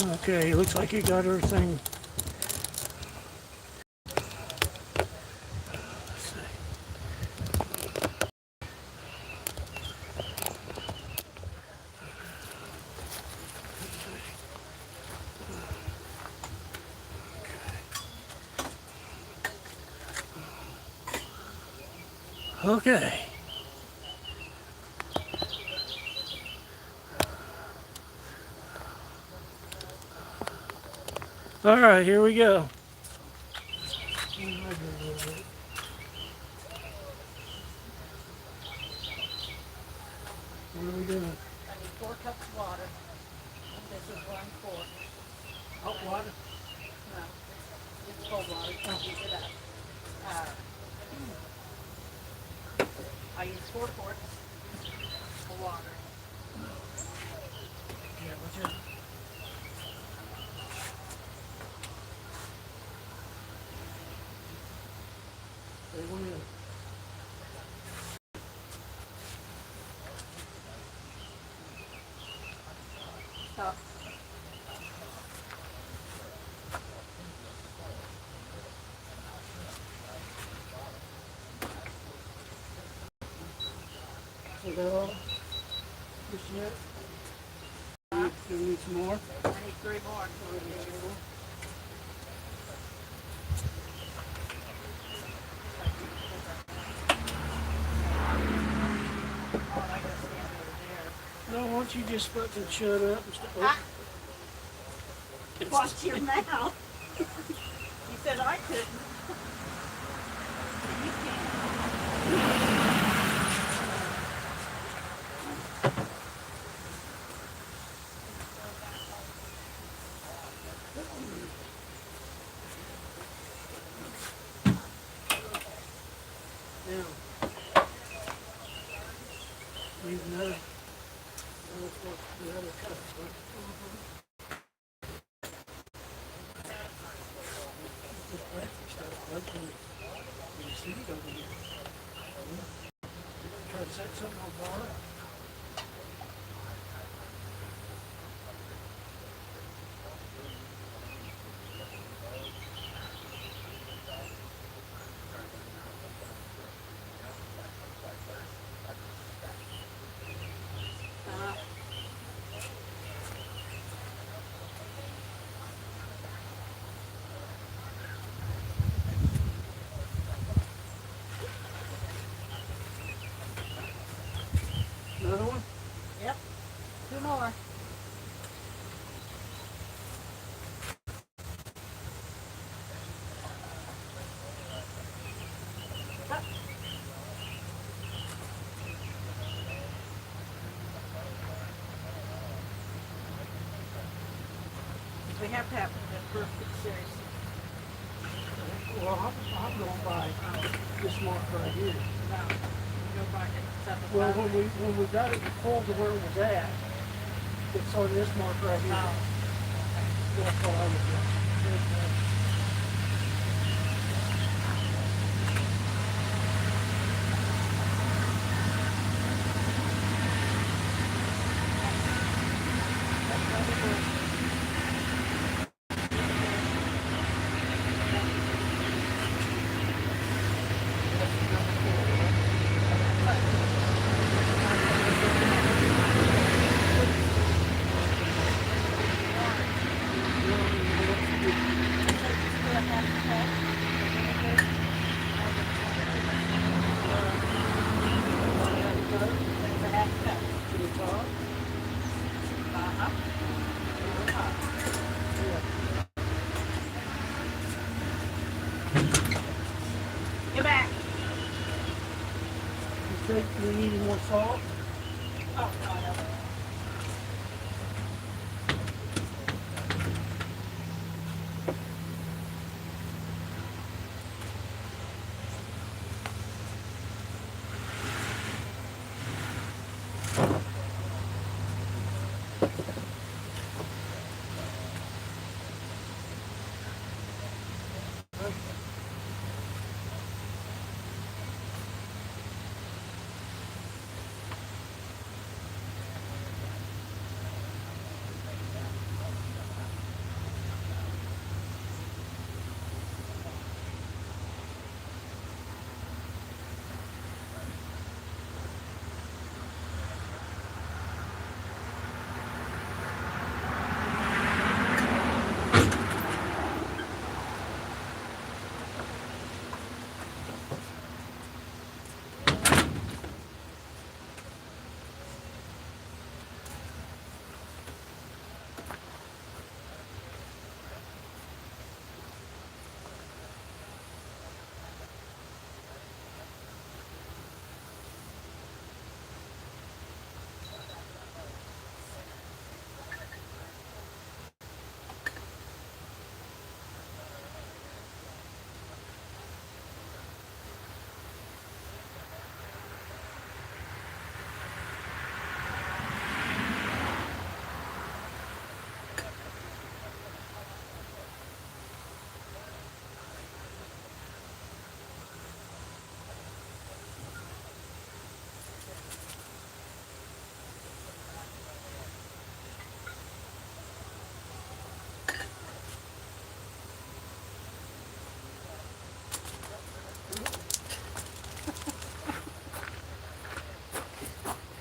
Okay, looks like you got everything. Let's see. Okay. All right, here we go. What are we doing? I need 4 cups of water. This is 1 quart. Hot water? No, it's cold water. Don't use it up. I use 4 quarts of water. Yeah, what's your... They want to... Stop. So that all? This yet? Do you need some more? I need 3 more. Oh, I gotta stand over No, why don't you just fucking shut up and stuff? there. Watch your mouth. You said I couldn't. You can't. Now, leave another the other cups, right? This breakfast stuff, that's when you see it over here. Try to set something on fire. Another one? Yep. 2 more. Up. We have to have the perfect series. Well, I'm going by this mark right here. No. You go by it. Well, when we got it pulled to where it was at, it's on this mark right here. No. That's what I was doing. To the top. Get back. You think we need more salt? Oh, no, I don't.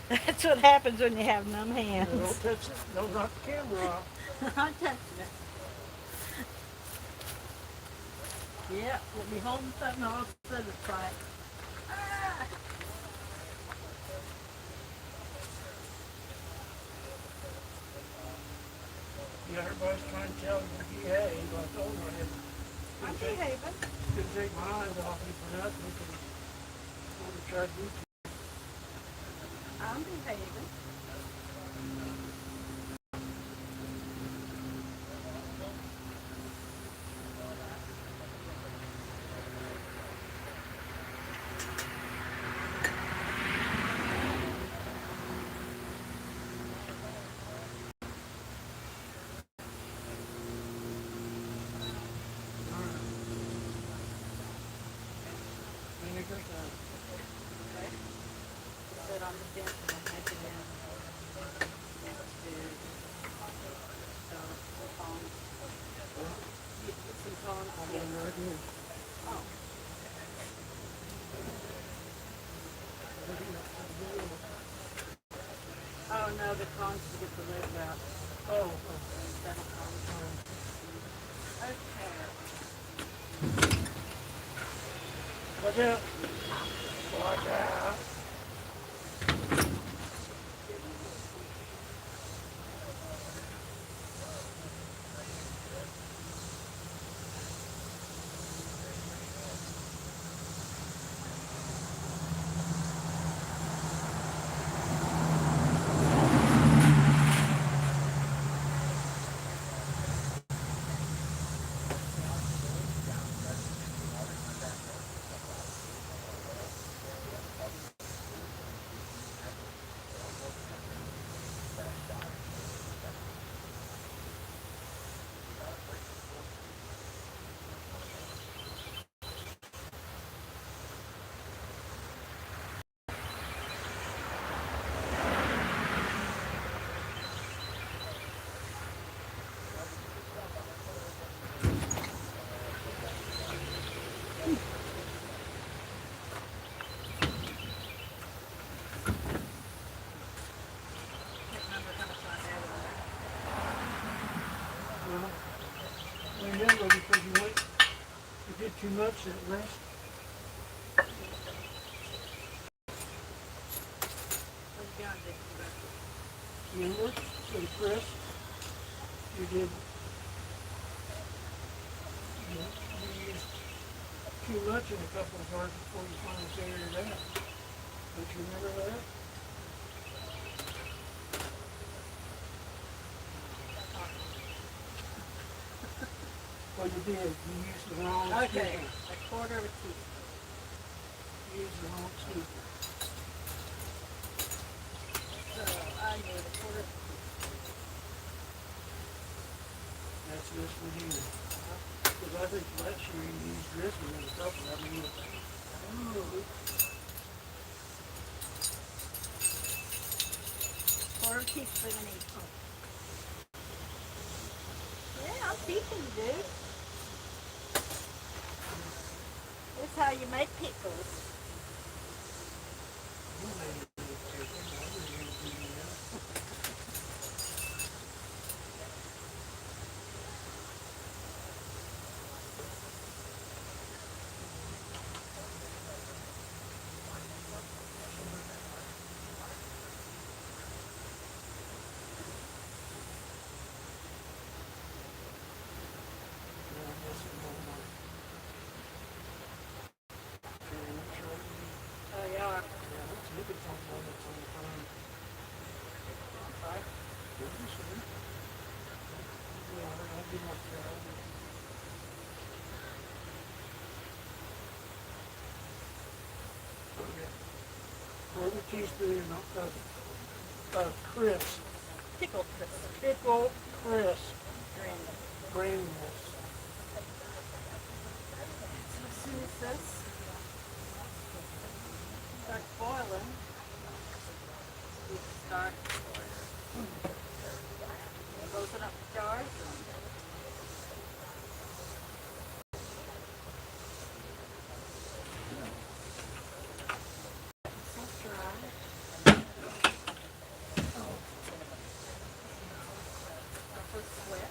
That's what happens when you have numb hands. Don't touch it. Don't knock the camera off. I'm touching it. Yeah, we'll be holding something all of a sudden it's like, ah! Yeah, everybody's trying to tell you to behave. I told them I didn't. I'm Couldn't take- behaving. Couldn't take my eyes off you for nothing. Because I would have tried to beat you. I'm behaving. Vinegar. Okay. Sit on the bench and I'll make it in. Next to some tongs. You put some tongs I'm in. right here. Oh. Oh no, the tongs to get the lids out. Oh, That's tongs. Okay. watch out. Watch out. much at least. What's John thinking about? Remember, so Chris, you did, you used too much in a couple of jars before you finally figured it out. Don't you remember that? Well, you did. You used the wrong Okay, scoop. a quarter of a teaspoon. You used the wrong scoop. So I need a quarter of a teaspoon. That's this one here. Because I think last year you used this one in a couple of them. Ooh. Quarter teaspoon in each. Yeah, I'm teaching you, dude. This is how you make pickles. You made it look different. I was going to do that. Yeah, I guess it won't work. Okay, make sure you- Oh, yeah. yeah, let's look at something that's on the phone. Sorry. Good, you see? Yeah, I'll do my job. Okay. Quarter teaspoon of crisp, Pickle crisp. pickle crisp Granule. granules. So as soon as this starts boiling, we can start closing up the jars. That's right. Also sweat.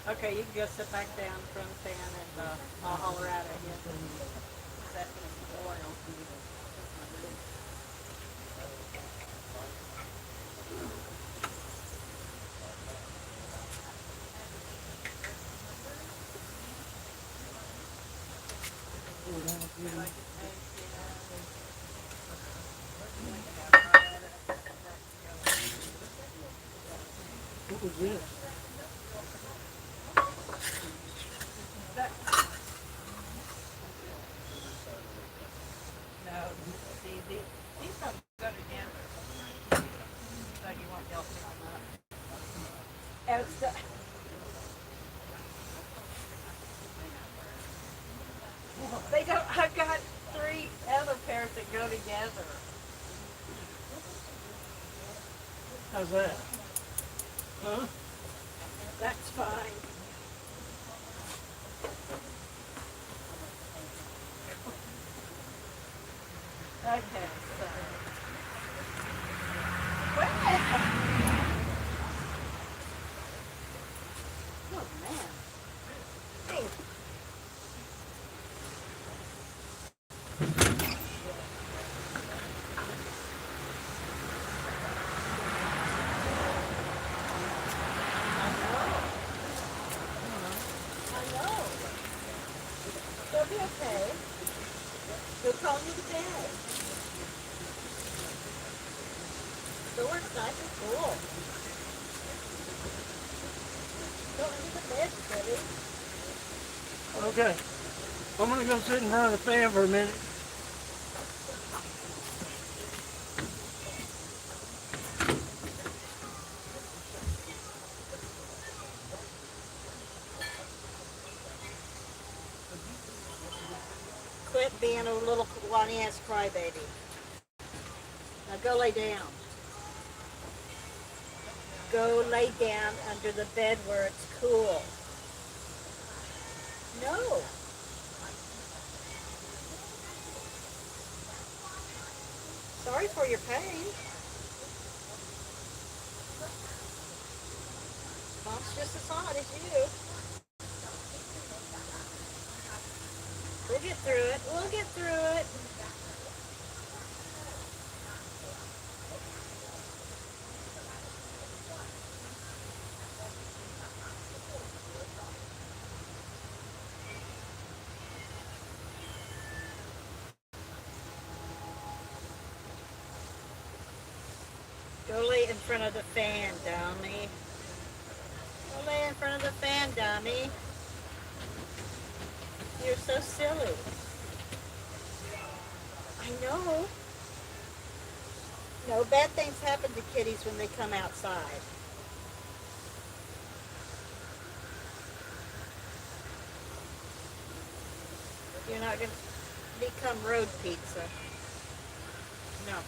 Okay, you can go sit back down in front of the fan and I'll holler at it again. That's gonna boil. What was this? No, see, these don't go together. So you want y'all to pick them up. And it's the, they don't, I've got 3 other pairs that go together. How's that? Huh? That's fine. Okay, so. Well. Oh, man. Hey. I know. They'll be okay. They'll call you to bed. The work's nice and cool. Go into the bed, Debbie. Okay. I'm gonna go sit in front of the fan for a minute. Quit being a little whiny-ass crybaby. Now go lay down. Go lay down under the bed where it's cool. No. Sorry for your pain. Mom's just as hot as you. We'll get through it. We'll get through it. Go lay in front of the fan, dummy. Go lay in front of the fan, dummy. You're so silly. I know. No, bad things happen to kitties when they come outside. You're not going to become road pizza. No.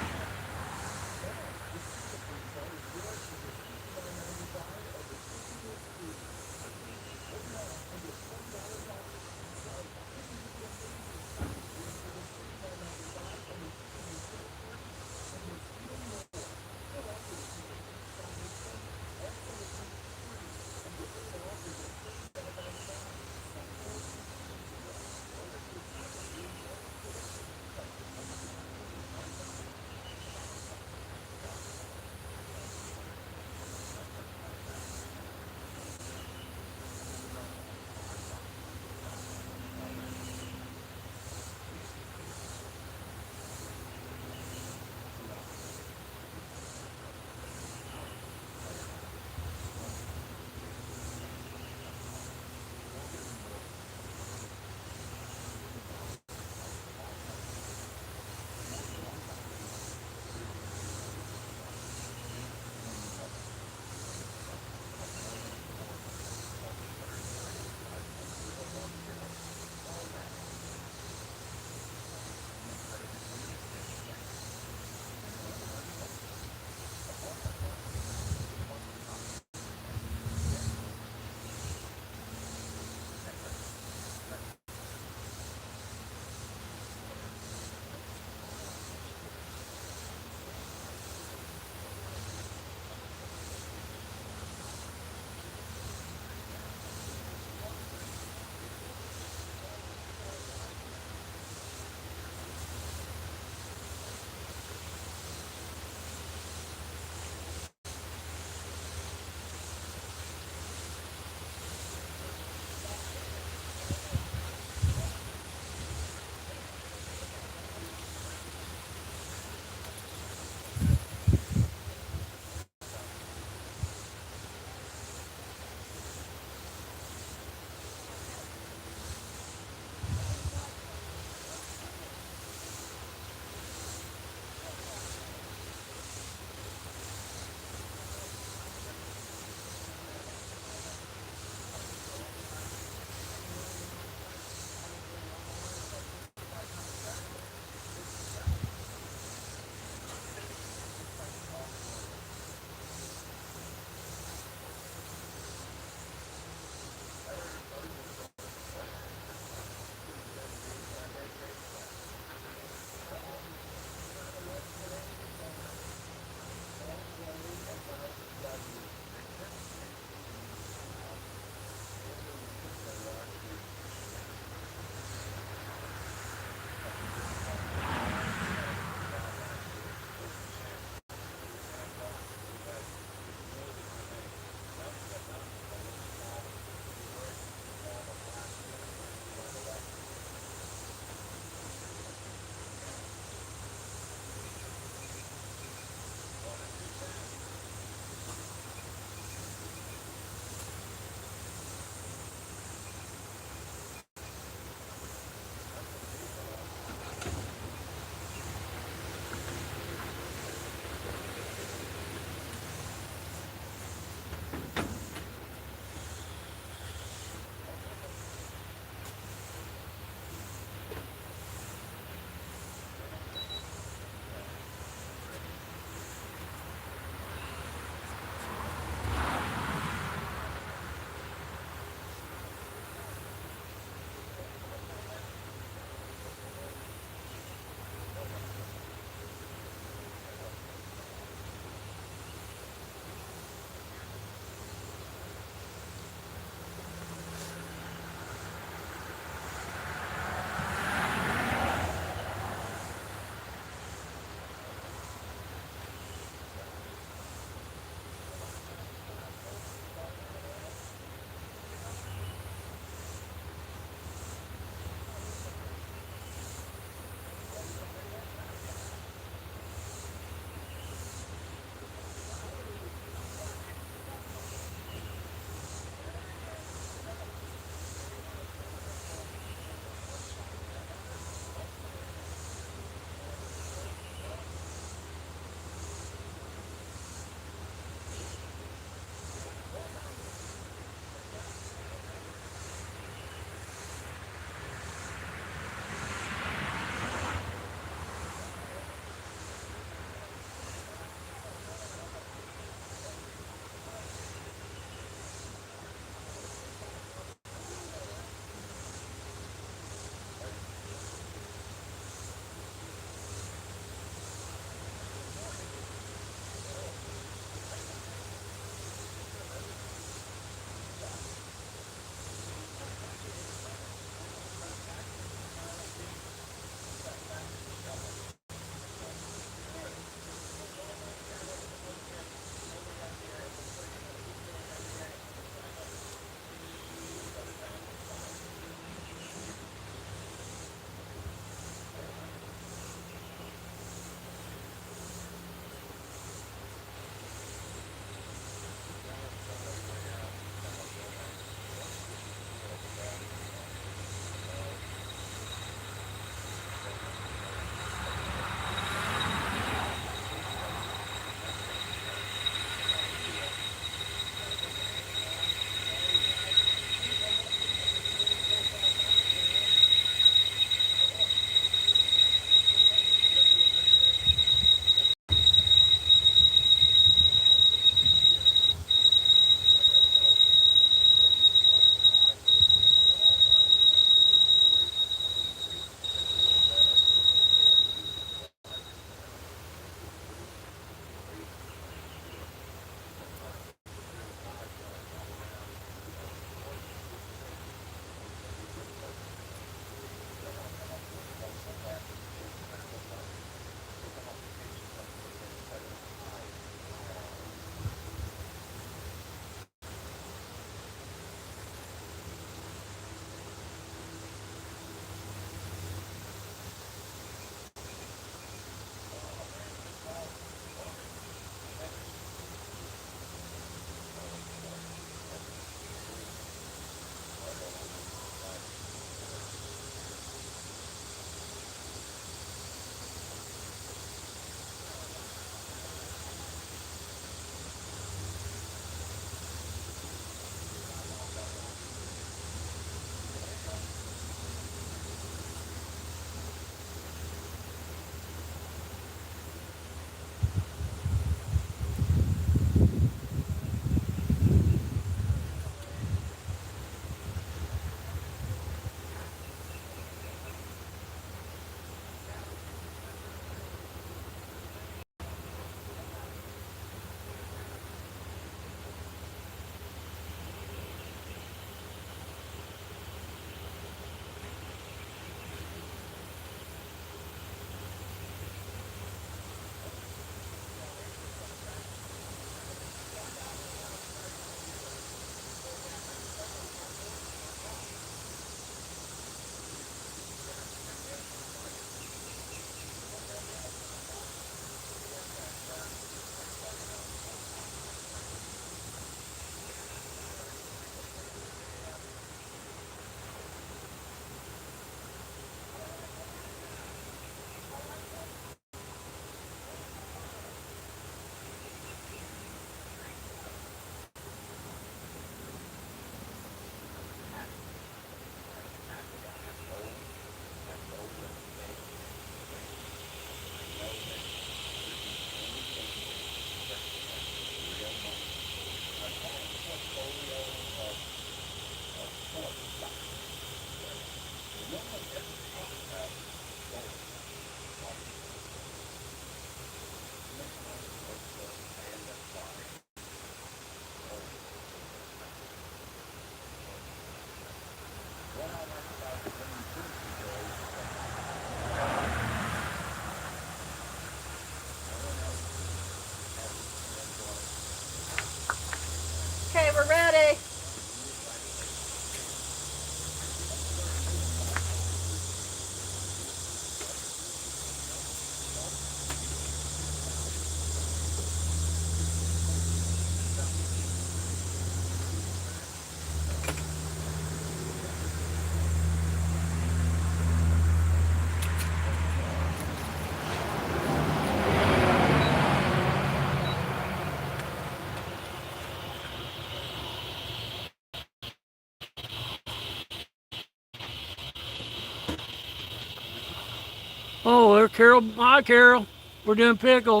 Oh, there, Carol. Hi, Carol. We're doing pickles.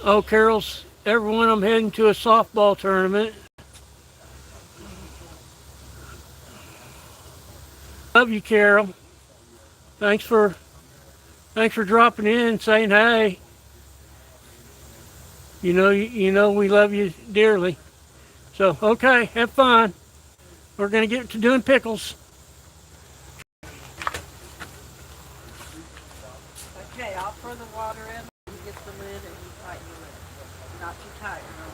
Oh, Carol's. Everyone, I'm heading to a softball tournament. Love you, Carol. Thanks for thanks for dropping in and saying hey. You know we love you dearly. So okay, have fun. We're gonna get to doing pickles. Okay, I'll pour the water in. You get the lid and you tighten the lid. Not too tight, no.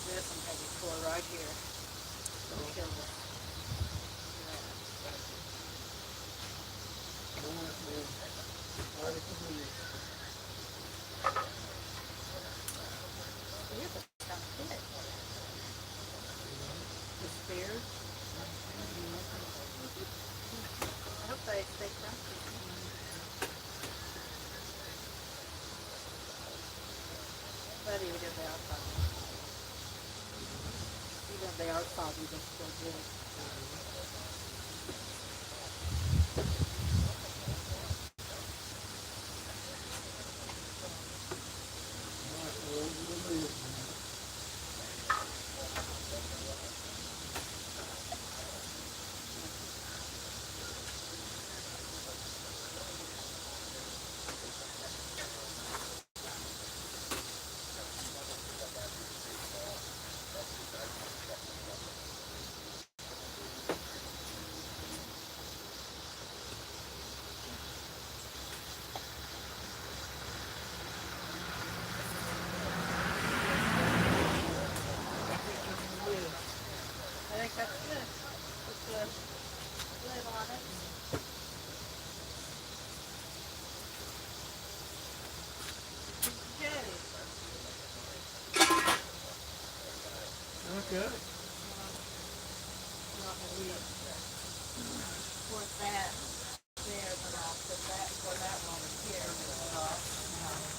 This and have you pour right here. Kill this. Yeah, but it's not fit. The spears. I hope they stay crunchy. But even if they are soggy, even if they are soggy, they're still good. Good. Not gonna be towards that there, but I'll put that for that one here and put it off.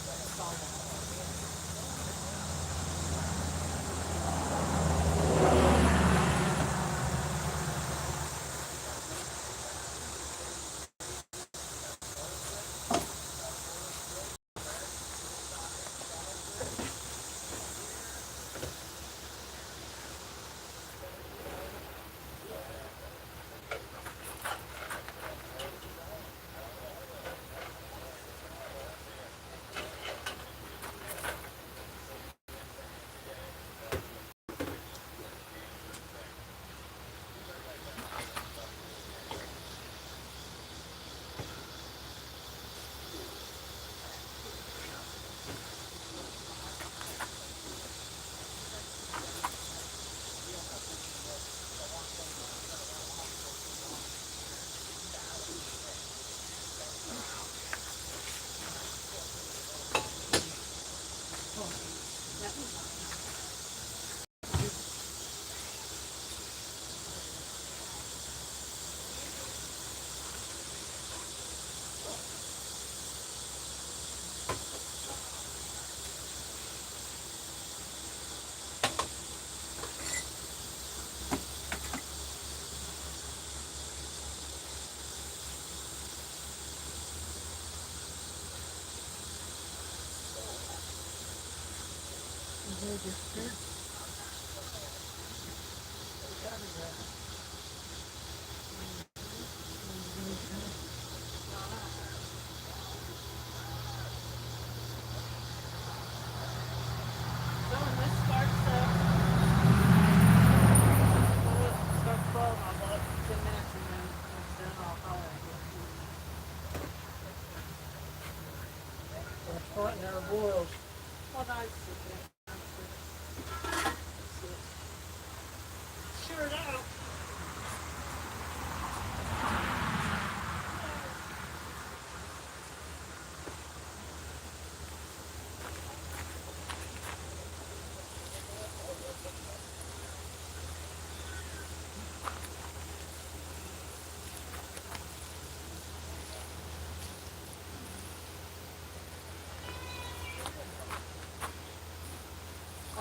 That's all that So when this starts blowing, I'll blow it for 10 minutes and then it's done, I'll holler at you. It's hot and never boils. Well, nice. Sure don't.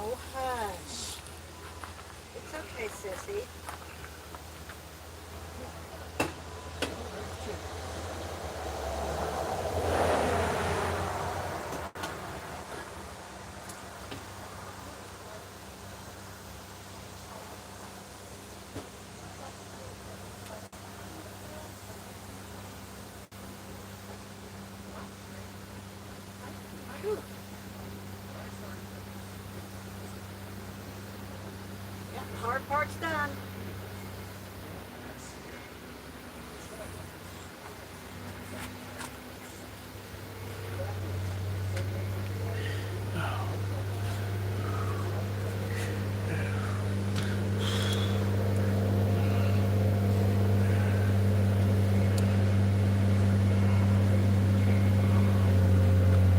Oh, hush. It's okay, sissy. Yeah, the hard part's done.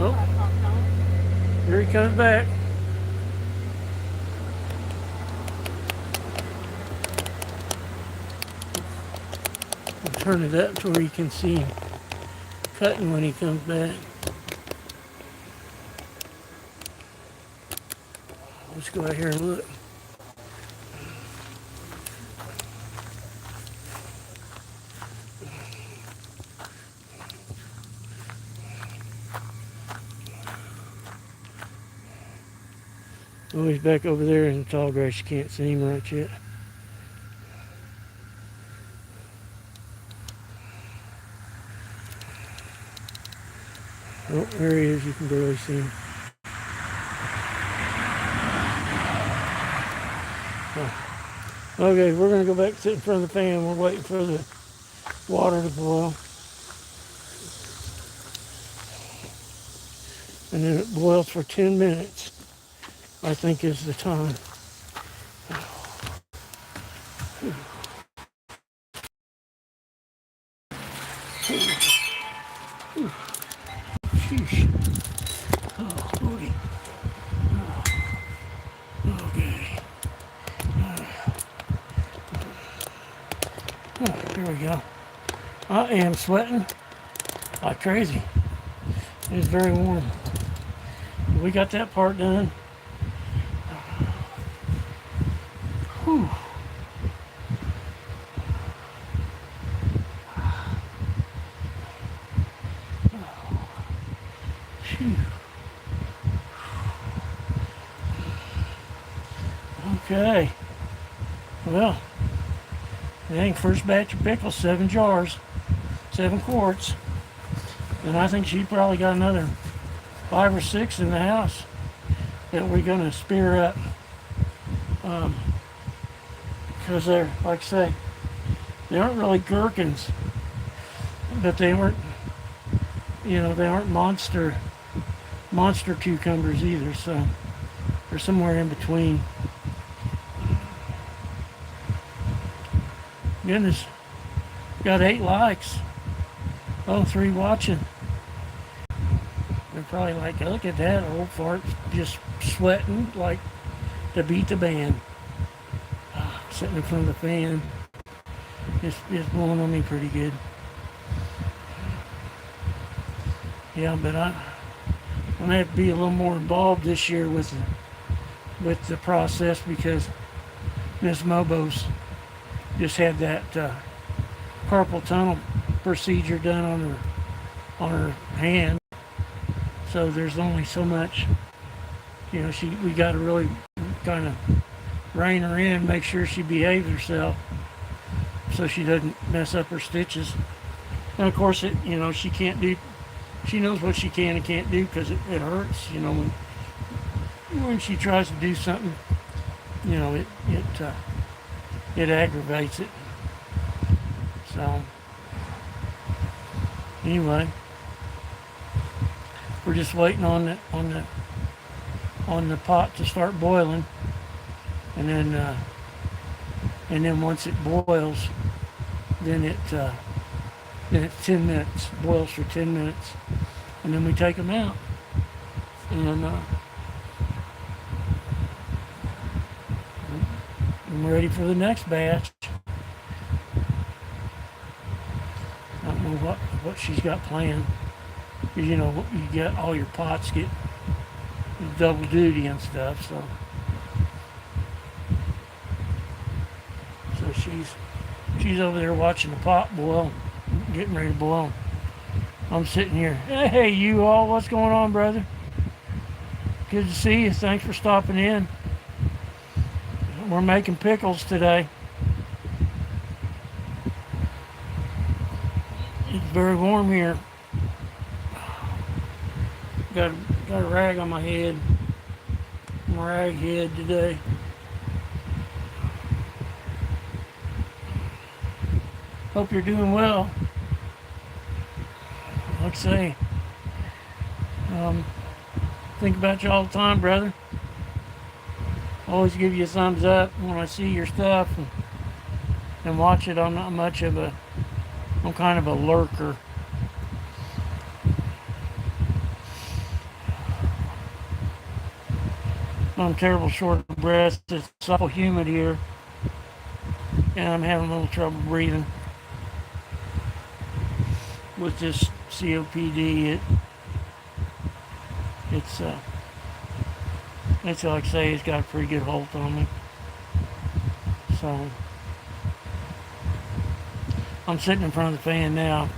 Oh, here he comes back. I'll turn it up to where you can see him cutting when he comes back. Let's go out here and look. Oh, he's back over there in the tall grass. You can't see him right yet. Oh, there he is. You can barely see him. Oh. Okay, we're going to go back and sit in front of the fan. We're waiting for the water to boil. And then it boils for 10 minutes, I think is the time. Sheesh. Oh, Lordy. Oh. Okay. I am sweating like crazy. It's very warm. We got that part done. Whew. Phew. Okay. Well, dang, first batch of pickles, 7 jars, 7 quarts. And I think she probably got another 5 or 6 in the house that we're going to spear up. Because they're, like I say, they aren't really gherkins, but they aren't, they aren't monster cucumbers either. So they're somewhere in between. Goodness, got 8 likes. Oh, 3 watching. They're probably like, look at that old fart just sweating like to beat the band. Sitting in front of the fan. It's blowing on me pretty good. Yeah, but I'm gonna have to be a little more involved this year with the process because Miss Mobo's just had that carpal tunnel procedure done on her hand. So there's only so much, we got to really kind of rein her in, make sure she behaves herself so she doesn't mess up her stitches. And of course, she can't do, she knows what she can and can't do because it hurts, when she tries to do something, it aggravates it. So, anyway, we're just waiting on the pot to start boiling, and then once it boils, then it's 10 minutes, boils for 10 minutes, and then we take them out, and I'm ready for the next batch. I don't know what she's got planned, because you get all your pots get double duty and stuff, so she's over there watching the pot boil, getting ready to boil. I'm sitting here. Hey, you all, what's going on, brother? Good to see you. Thanks for stopping in. We're making pickles today. It's very warm here. Got a rag on my head. I'm a rag head today. Hope you're doing well. Like I say, think about you all the time, brother. Always give you a thumbs up when I see your stuff and watch it. I'm not much of I'm kind of a lurker. I'm terrible short of breath. It's so humid here, and I'm having a little trouble breathing with this COPD. It's like I say, it's got a pretty good hold on me. So I'm sitting in front of the fan now.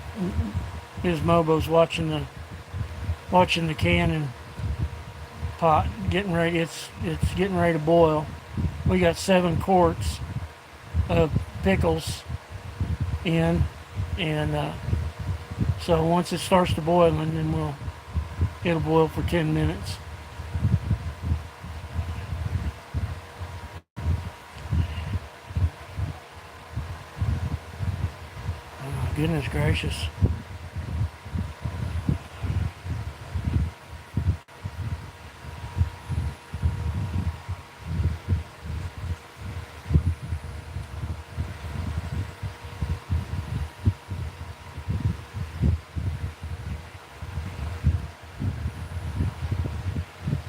Ms. Mobo's watching the canning pot getting ready. It's getting ready to boil. We got 7 quarts of pickles in, and so once it starts to boiling, then it'll boil for 10 minutes. Oh my goodness gracious.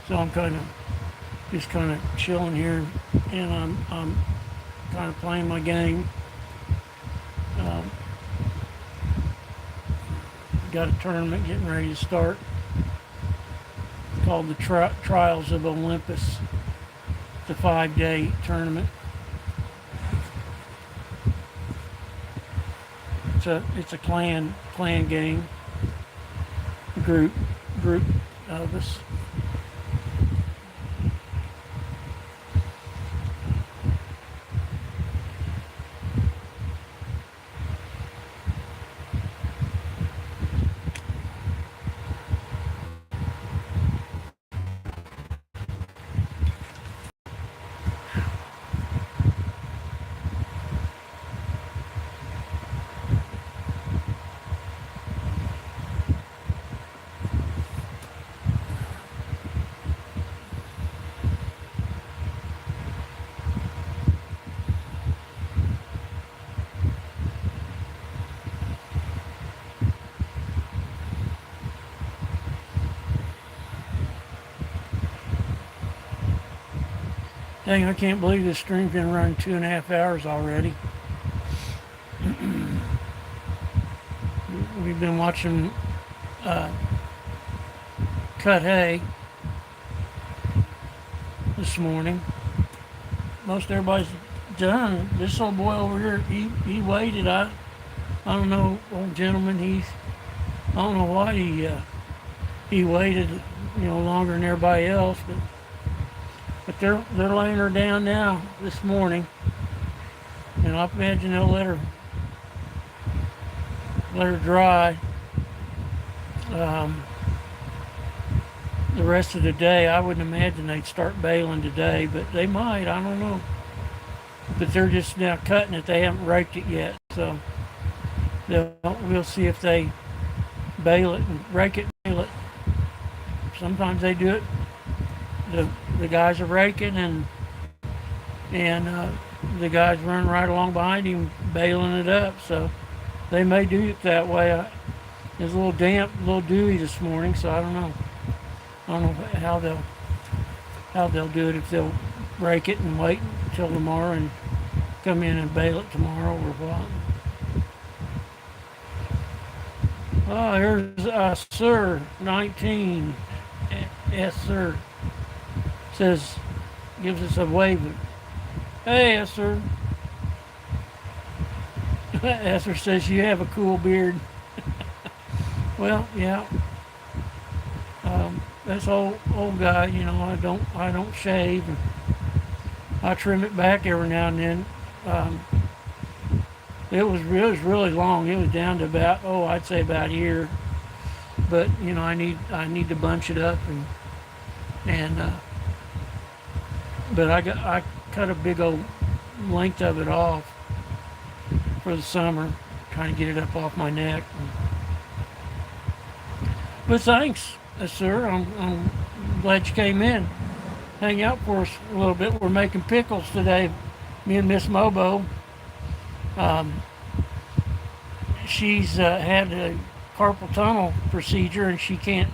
So I'm just kind of chilling here, and I'm kind of playing my game. got a tournament getting ready to start called the Trials of Olympus. It's a 5-day tournament. It's a clan game. Group of us. Dang, I can't believe this stream's been running 2.5 hours already. We've been watching cut hay this morning. Most everybody's done. This old boy over here, he waited. I don't know, old gentleman. I don't know why he waited, longer than everybody else, but they're laying her down now this morning, and I imagine they'll let her dry the rest of the day. I wouldn't imagine they'd start baling today, but they might. I don't know. But they're just now cutting it. They haven't raked it yet, so we'll see if they bale it and rake it, bale it. Sometimes they do it. The guys are raking and the guys running right along behind him baling it up. So they may do it that way. It's a little damp, a little dewy this morning, so I don't know. I don't know how they'll do it, if they'll rake it and wait until tomorrow and come in and bale it tomorrow or what. Oh, here's Sir 19. Yes, sir. Says, gives us a wave. Hey, yes, sir. Esther says you have a cool beard. Well, yeah. That's old guy. I don't shave. I trim it back every now and then. It was really long. It was down to about I'd say about here. But I need to bunch it up but I cut a big old length of it off for the summer, trying to get it up off my neck. But thanks, sir. I'm glad you came in. Hang out for us a little bit. We're making pickles today, me and Miss Mobo. She's had a carpal tunnel procedure, and she can't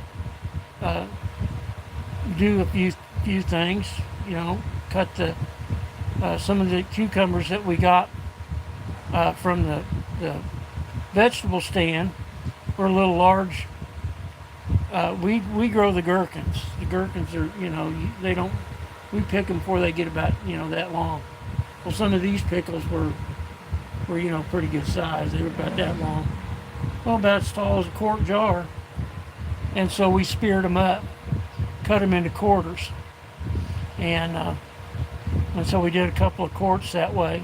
do a few things. Cut some of the cucumbers that we got from the vegetable stand were a little large. We grow the gherkins. The gherkins are, they don't. We pick them before they get about that long. Well, some of these pickles were pretty good size. They were about that long. Well, about as tall as a quart jar. And so we speared them up, cut them into quarters, and so we did a couple of quarts that way.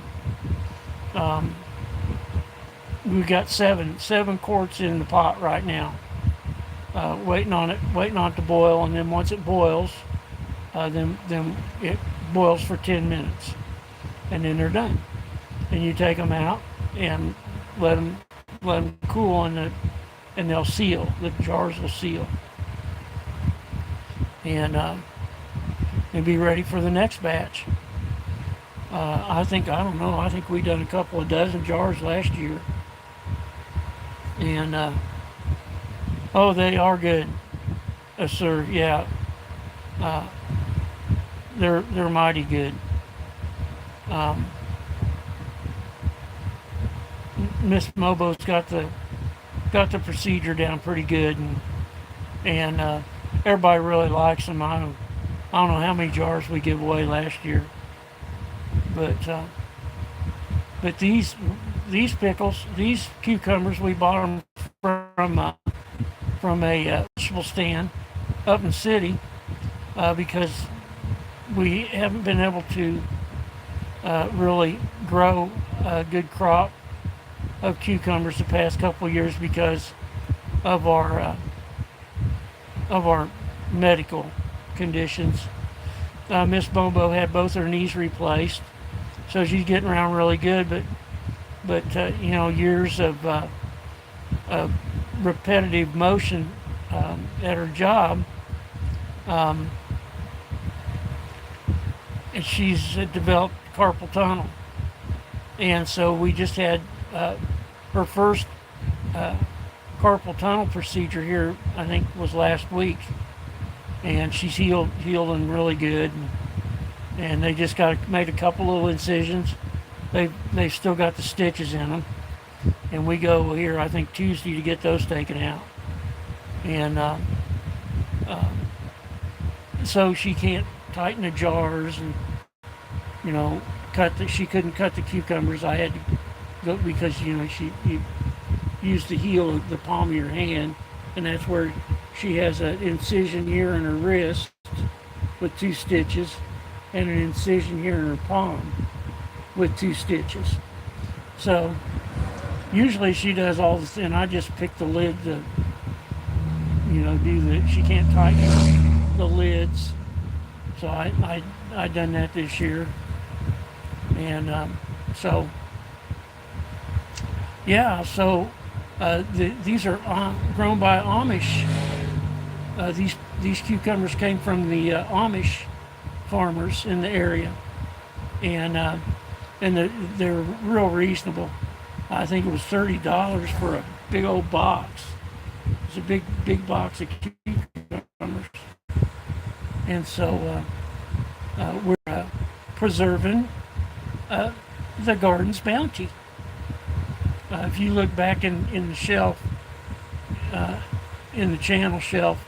We got seven quarts in the pot right now, waiting on it to boil, and then once it boils, then it boils for 10 minutes, and then they're done. And you take them out and let them cool, and they'll seal. The jars will seal, and be ready for the next batch. I think we done a couple of dozen jars last year, and they are good, sir. Yeah, they're mighty good. Miss Mobo's got got the procedure down pretty good, and everybody really likes them. I don't know how many jars we gave away last year, but but these pickles, these cucumbers, we bought them from a vegetable stand up in the city because we haven't been able to really grow a good crop of cucumbers the past couple of years because of our medical conditions. Miss Mobo had both her knees replaced, so she's getting around really good. But you know, years of repetitive motion at her job, and she's developed carpal tunnel, and so we just had her first carpal tunnel procedure here. I think was last week, and she's healing really good. And they just made a couple little incisions. They've still got the stitches in them, and we go here I think Tuesday to get those taken out. And so she can't tighten the jars, and you know, she couldn't cut the cucumbers. I had to go because you use the heel of the palm of your hand, and that's where she has an incision here in her wrist with 2 stitches, and an incision here in her palm with 2 stitches. So usually she does all this, and I just pick the lid to, she can't tighten the lids. So I done that this year. And so, yeah, so these are grown by Amish. These cucumbers came from the Amish farmers in the area, and they're real reasonable. I think it was $30 for a big old box. It's a big box of cucumbers, and so we're preserving the garden's bounty. If you look back in the shelf, in the channel shelf,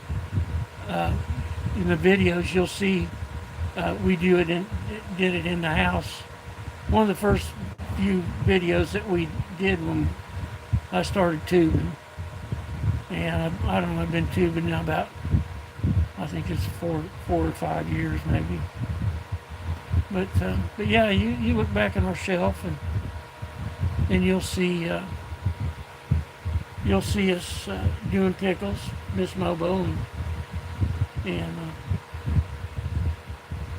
in the videos, you'll see we did it in the house. One of the first few videos that we did when I started tubing, and I don't know, I've been tubing now about, I think it's 4 or 5 years maybe. But yeah, you look back in our shelf, and you'll see us doing pickles, Miss Mobo, and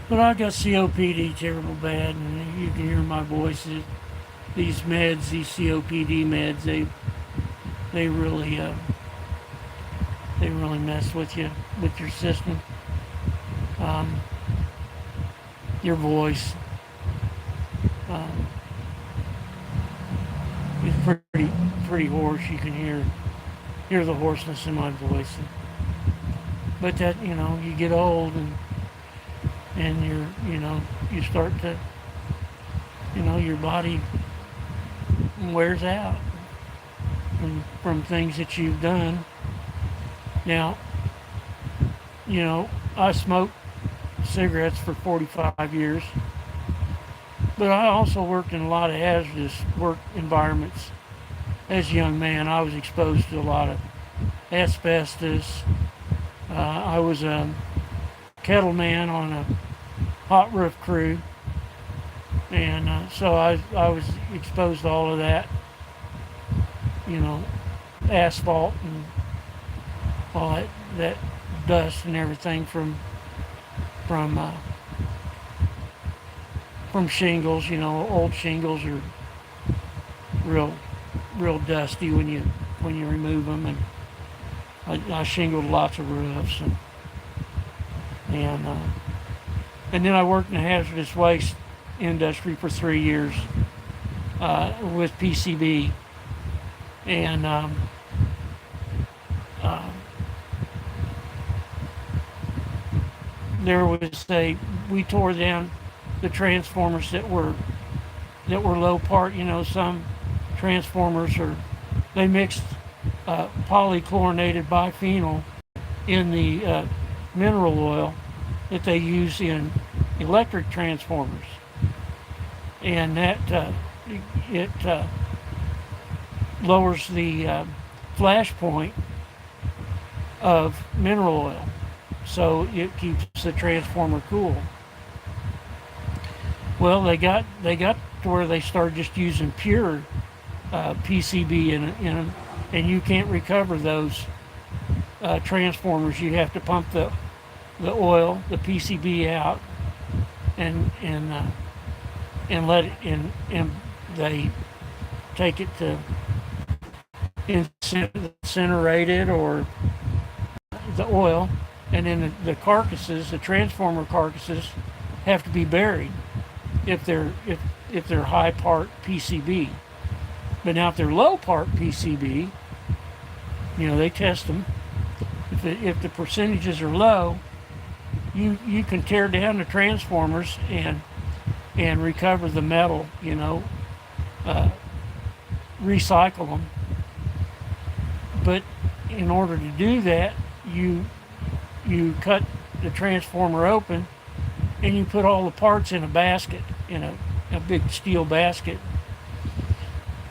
but I got COPD terrible bad, and you can hear my voice. These meds, these COPD meds, they really mess with you, with your system, your voice. It's pretty hoarse. You can hear the hoarseness in my voice. But that, you get old, and you start to, your body wears out from things that you've done. Now, I smoked cigarettes for 45 years, but I also worked in a lot of hazardous work environments. As a young man, I was exposed to a lot of asbestos. I was a kettle man on a hot roof crew, and so I was exposed to all of that, asphalt and all that dust and everything from shingles. Old shingles are real dusty when you remove them, and I shingled lots of roofs, and then I worked in the hazardous waste industry for 3 years with PCB, and we tore down the transformers that were low part. Some transformers they mixed polychlorinated biphenyl in the mineral oil that they use in electric transformers, and that it lowers the flash point of mineral oil, so it keeps the transformer cool. Well, they got to where they started just using pure PCB in them, and you can't recover those transformers. You have to pump the oil, the PCB out, and let it and they take it to incinerate it, or the oil, and then the carcasses, the transformer carcasses, have to be buried if they're high part PCB. But now if they're low part PCB, they test them. If the percentages are low, you can tear down the transformers and recover the metal, recycle them. But in order to do that, you cut the transformer open and you put all the parts in a basket, in a big steel basket.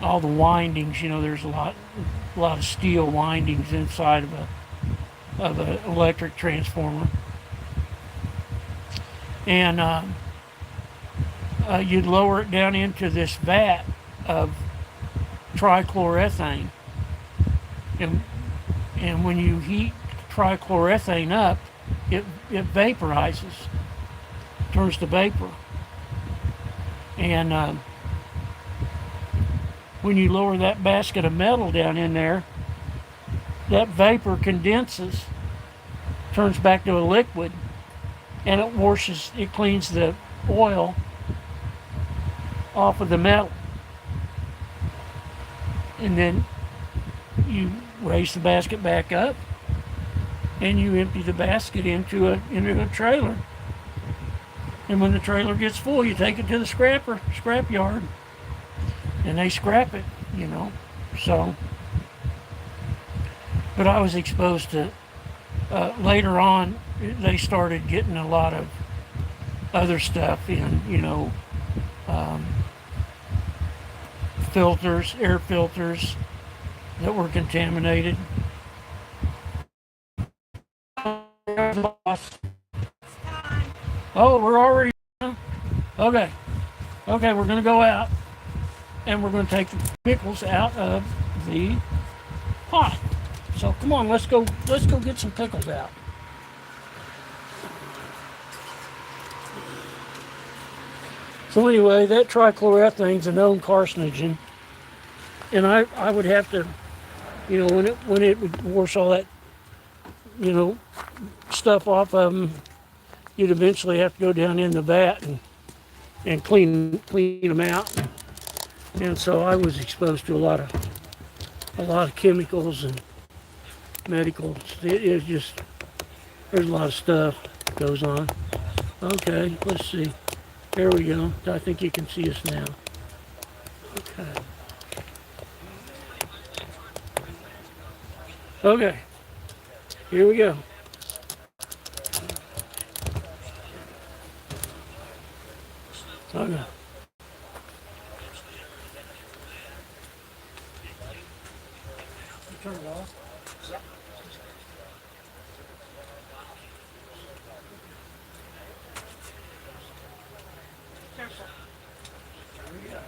All the windings, there's a lot of steel windings inside of an electric transformer, and you'd lower it down into this vat of trichloroethane, and when you heat trichloroethane up, it vaporizes, turns to vapor, and when you lower that basket of metal down in there, that vapor condenses, turns back to a liquid, and it cleans the oil off of the metal. And then you raise the basket back up and you empty the basket into a trailer. And when the trailer gets full, you take it to the scrap yard, and they scrap it, So, but I was exposed to, later on, they started getting a lot of other stuff in, filters, air filters that were contaminated. Oh, we're already, okay, we're going to go out. And we're going to take the pickles out of the pot. So come on, let's go get some pickles out. So anyway, that trichloroethane is a known carcinogen, and I would have to, when it would wash all that, stuff off of them, you'd eventually have to go down in the vat and clean them out. And so I was exposed to a lot of chemicals and medicals. It's just, there's a lot of stuff that goes on. Okay, let's see. There we go. I think you can see us now. Okay. Okay. Here we go. Okay. Turn it off. Yep. Careful. There we go.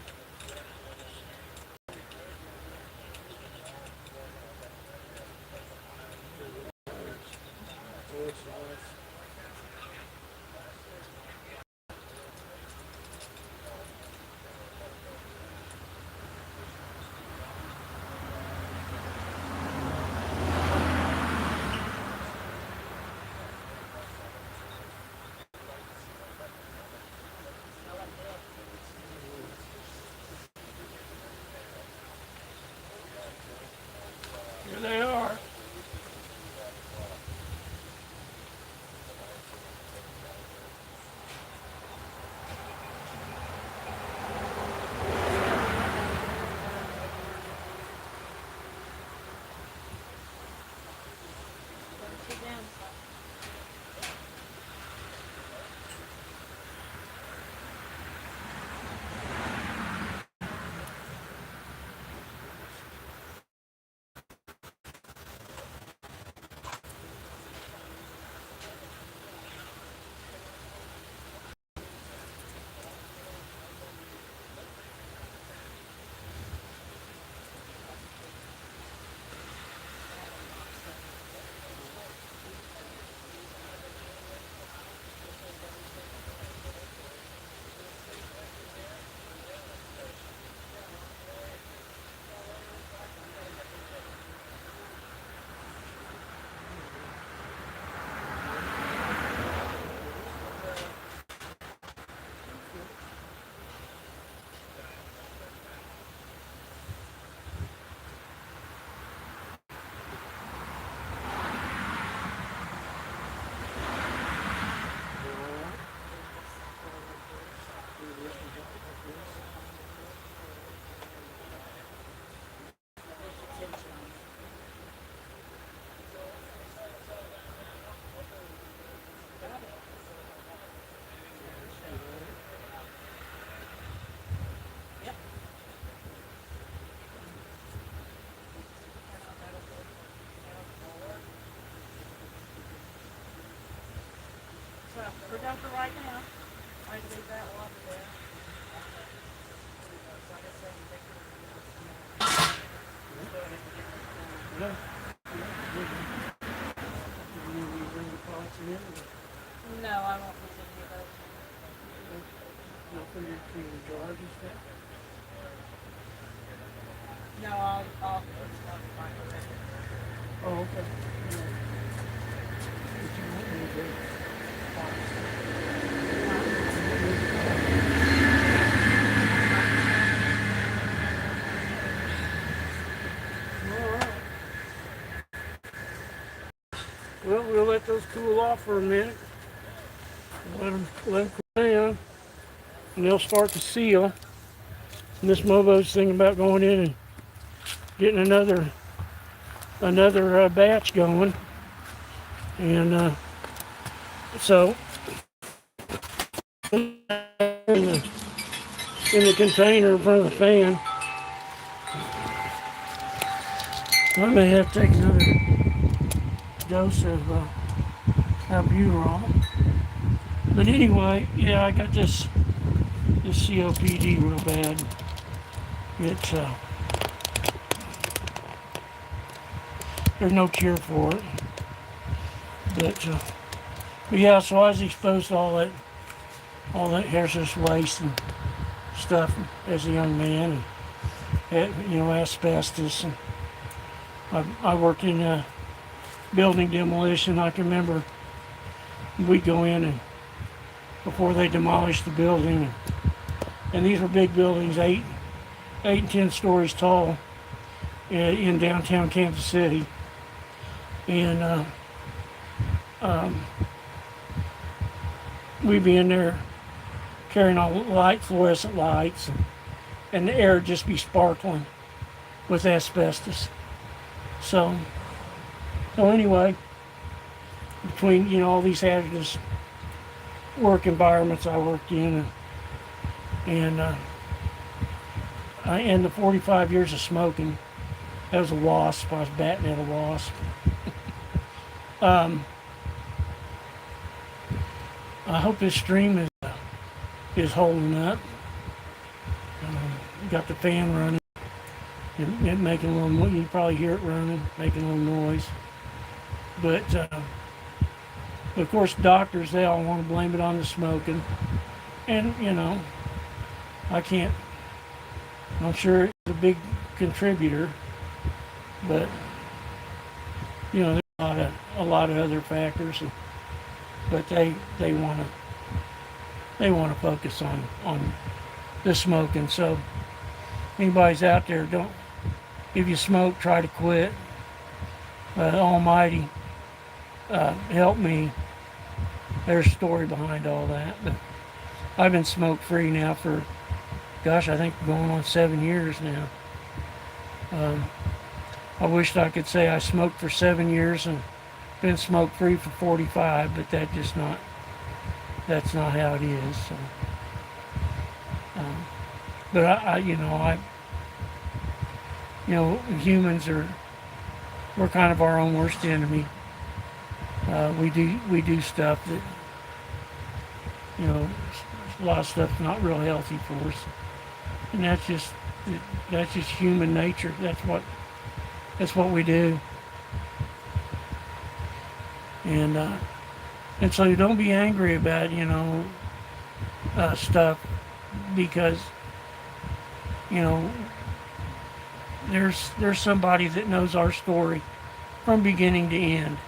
We're done for right now. I leave that water there. Like I said, you take Yeah. You need to bring the pots in, No, I won't need any of those. not for your jars and stuff. No, I'll put stuff right away. Oh, okay. Yeah. But you won't need the pots. All right. Well, we'll let those cool off for a minute. Let them cool down, and they'll start to seal. And this mobo's thinking about going in and getting another batch going, and so in the container in front of the fan, I may have to take another dose of albuterol. But anyway, yeah, I got this COPD real bad. It's there's no cure for it, but yeah. So I was exposed to all that hazardous waste and stuff as a young man, and asbestos. And I worked in building demolition. I can remember we'd go in and before they demolished the building, and these were big buildings, 8 and 10 stories tall, in downtown Kansas City, and we'd be in there carrying all fluorescent lights, and the air would just be sparkling with asbestos. So anyway, between all these hazardous work environments I worked in, and the 45 years of smoking, that was a wasp. I was batting at a wasp. I hope this stream is holding up. Got the fan running. It making a little. You can probably hear it running, making a little noise. But of course, doctors, they all want to blame it on the smoking, and I can't. I'm sure it's a big contributor, but there's a lot of other factors, but they want to focus on the smoking. So anybody's out there, don't, if you smoke, try to quit. Almighty help me. There's a story behind all that, but I've been smoke free now for, gosh, I think going on 7 years now. I wished I could say I smoked for 7 years and been smoke free for 45, but that's not how it is. So, but humans we're kind of our own worst enemy. We do stuff that, a lot of stuff not real healthy for us, and that's just human nature. That's what we do, and so don't be angry about stuff, because there's somebody that knows our story from beginning to end,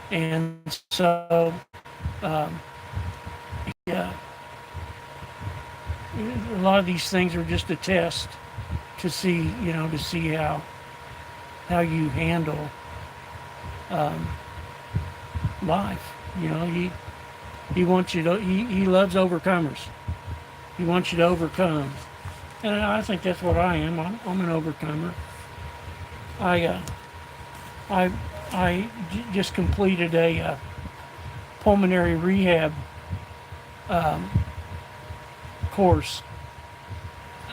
and so yeah, a lot of these things are just a test to see how you handle life. He wants you to. He loves overcomers. He wants you to overcome, and I think that's what I am. I'm an overcomer. I just completed a pulmonary rehab course.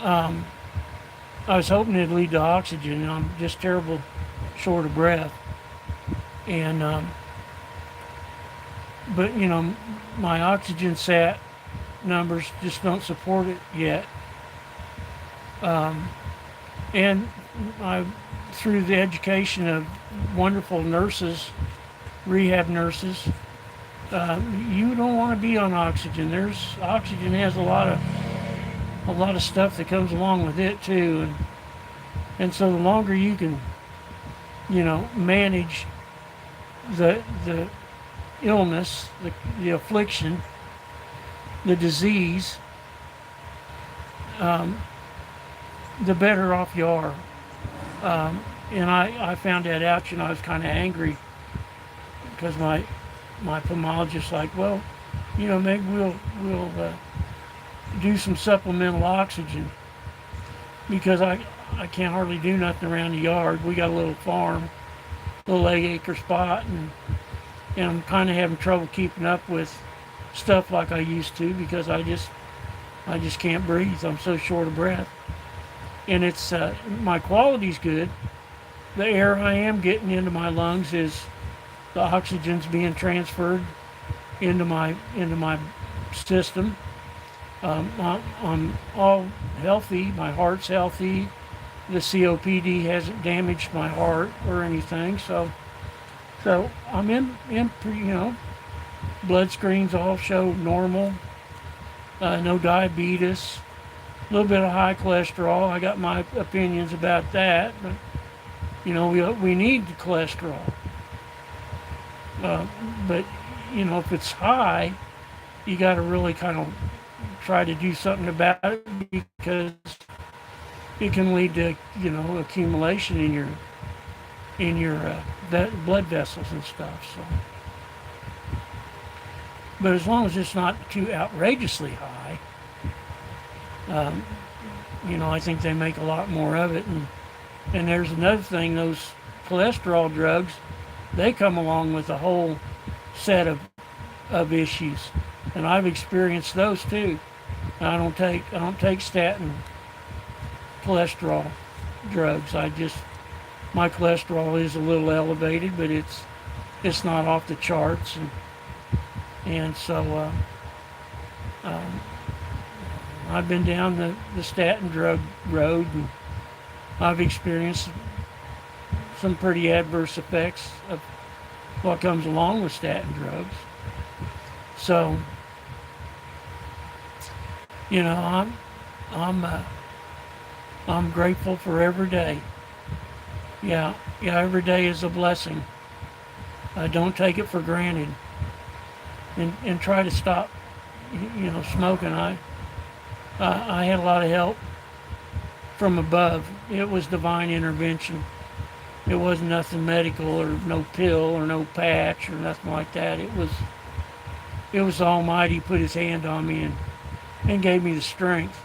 I was hoping it'd lead to oxygen, and I'm just terrible short of breath. And but my oxygen sat numbers just don't support it yet. And I, through the education of wonderful nurses, rehab nurses, you don't want to be on oxygen. Oxygen has a lot of stuff that comes along with it too, and so the longer you can, manage the illness, the affliction, the disease, the better off you are. And I found that out. I was kind of angry because my pulmonologist like, well, maybe we'll do some supplemental oxygen because I can't hardly do nothing around the yard. We got a little farm, little 8-acre spot, and I'm kind of having trouble keeping up with stuff like I used to because I just can't breathe. I'm so short of breath, and it's my quality's good. The air I am getting into my lungs is the oxygen's being transferred into my system. I'm all healthy. My heart's healthy. The COPD hasn't damaged my heart or anything. So I'm in blood screens all show normal. No diabetes. A little bit of high cholesterol. I got my opinions about that, but we need the cholesterol. But if it's high, you got to really kind of try to do something about it because it can lead to accumulation in your blood vessels and stuff. So, but as long as it's not too outrageously high, I think they make a lot more of it. And there's another thing: those cholesterol drugs, they come along with a whole set of issues, and I've experienced those too. I don't take statin cholesterol drugs. My cholesterol is a little elevated, but it's not off the charts, and so I've been down the statin drug road, and I've experienced some pretty adverse effects of what comes along with statin drugs. So, I'm grateful for every day. Yeah, every day is a blessing. I don't take it for granted, and try to stop, smoking. I had a lot of help from above. It was divine intervention. It wasn't nothing medical or no pill or no patch or nothing like that. It was Almighty put His hand on me and gave me the strength.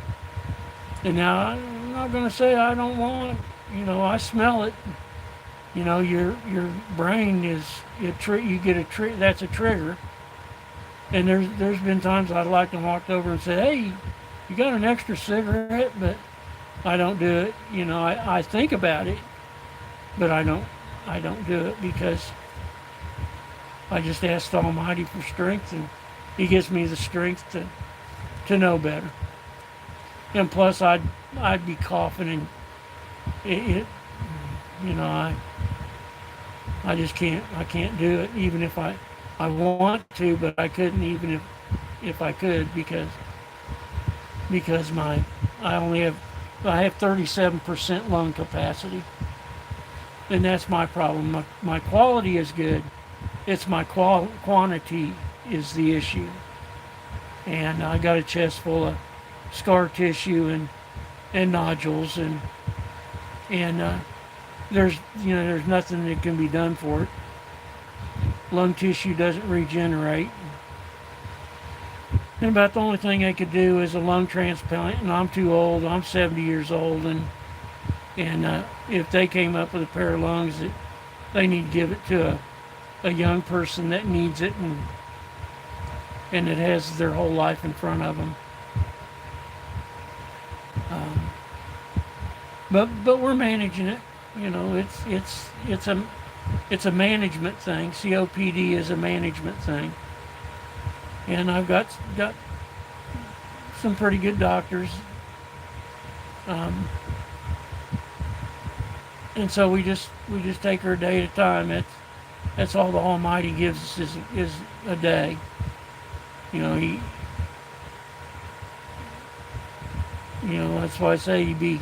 And now I'm not going to say I don't want it. I smell it. Your brain is you get a trigger. That's a trigger. And there's been times I'd like to walk over and say, hey, you got an extra cigarette? But I don't do it. I think about it, but I don't do it because I just ask the Almighty for strength, and He gives me the strength to know better. And plus, I'd be coughing, and I just can't. I can't do it, even if I want to, but I couldn't, even if I could, because I have 37% lung capacity, and that's my problem. My quality is good. It's my quantity is the issue. And I got a chest full of scar tissue and nodules, and there's nothing that can be done for it. Lung tissue doesn't regenerate. And about the only thing they could do is a lung transplant, and I'm too old. I'm 70 years old, and if they came up with a pair of lungs, they need to give it to a young person that needs it, and it has their whole life in front of them. But we're managing it. It's a management thing. COPD is a management thing. and I've got some pretty good doctors. Um, and so we just take her a day at a time. That's all the Almighty gives us is a day. You know, that's why I say you be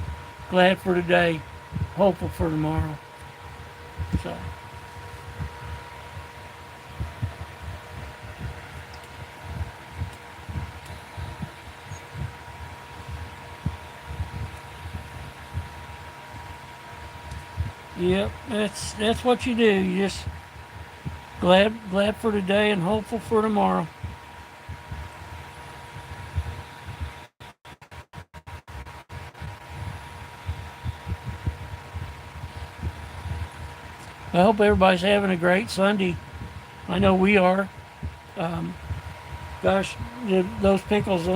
glad for today, hopeful for tomorrow. So. Yep, that's what you do. You just glad for today and hopeful for tomorrow. I hope everybody's having a great Sunday. I know we are. Um, Gosh, those pickles,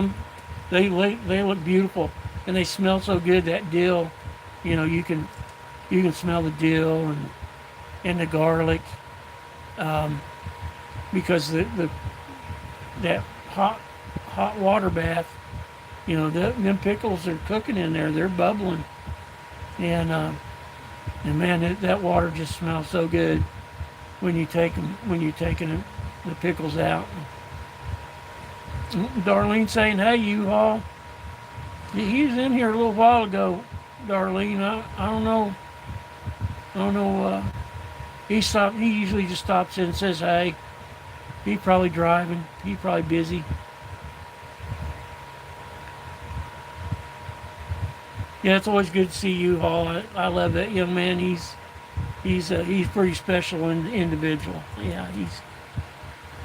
they look beautiful, and they smell so good. That dill, you can smell the dill and the garlic, um, because the that hot water bath, them pickles are cooking in there. They're bubbling, and and man, that water just smells so good when you're taking the pickles out. Darlene saying, "Hey, U-Haul." He was in here a little while ago, Darlene. I don't know. I don't know. He stopped. He usually just stops in and says, "Hey." He's probably driving. He's probably busy. Yeah, it's always good to see U-Haul. I love that young man. He's pretty special individual. Yeah,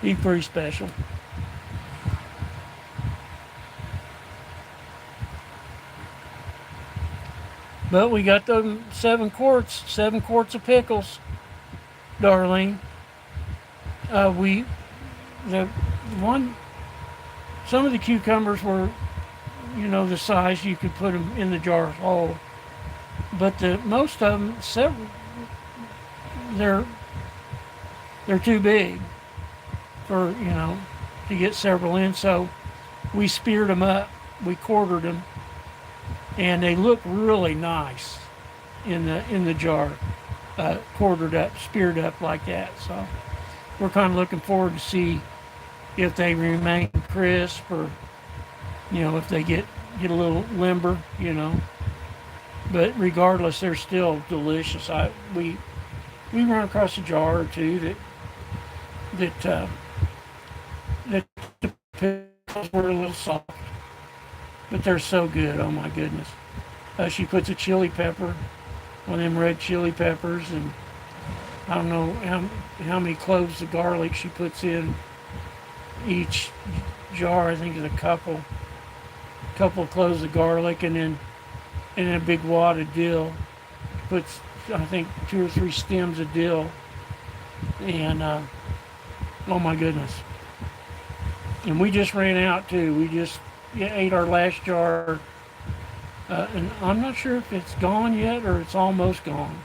he's pretty special. But we got them 7 quarts of pickles, Darlene. We the one some of the cucumbers were, the size you could put them in the jar whole, but the most of them, they're too big for to get several in. So we speared them up, we quartered them, and they look really nice in the jar, quartered up, speared up like that. So we're kind of looking forward to see if they remain crisp, or if they get a little limber. But regardless, they're still delicious. We run across a jar or two that the pickles were a little soft, but they're so good. Oh my goodness! She puts a chili pepper, one of them red chili peppers, and I don't know how many cloves of garlic she puts in each jar. I think it's a couple of cloves of garlic, and then a big wad of dill. Puts, I think, 2 or 3 stems of dill, and oh my goodness! And we just ran out too. We just ate our last jar, and I'm not sure if it's gone yet or it's almost gone.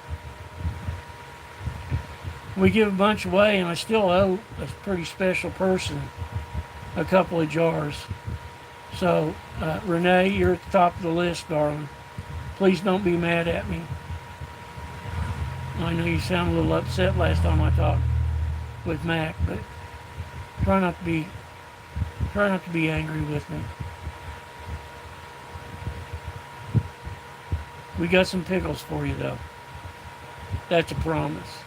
We give a bunch away, and I still owe a pretty special person a couple of jars. So, Renee, you're at the top of the list, darling. Please don't be mad at me. I know you sound a little upset last time I talked with Mac, but try not to be angry with me. We got some pickles for you, though. That's a promise.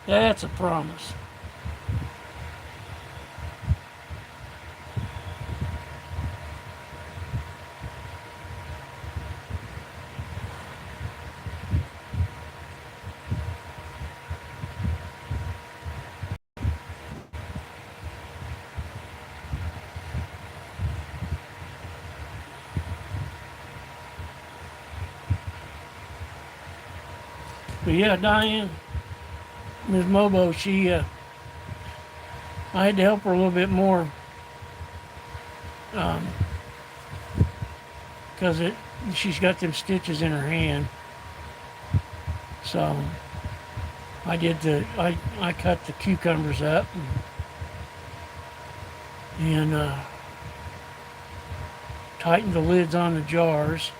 That's a promise. But yeah, Diane, Ms. Mobo, I had to help her a little bit more. Um, because she's got them stitches in her hand. So I cut the cucumbers up and tightened the lids on the jars.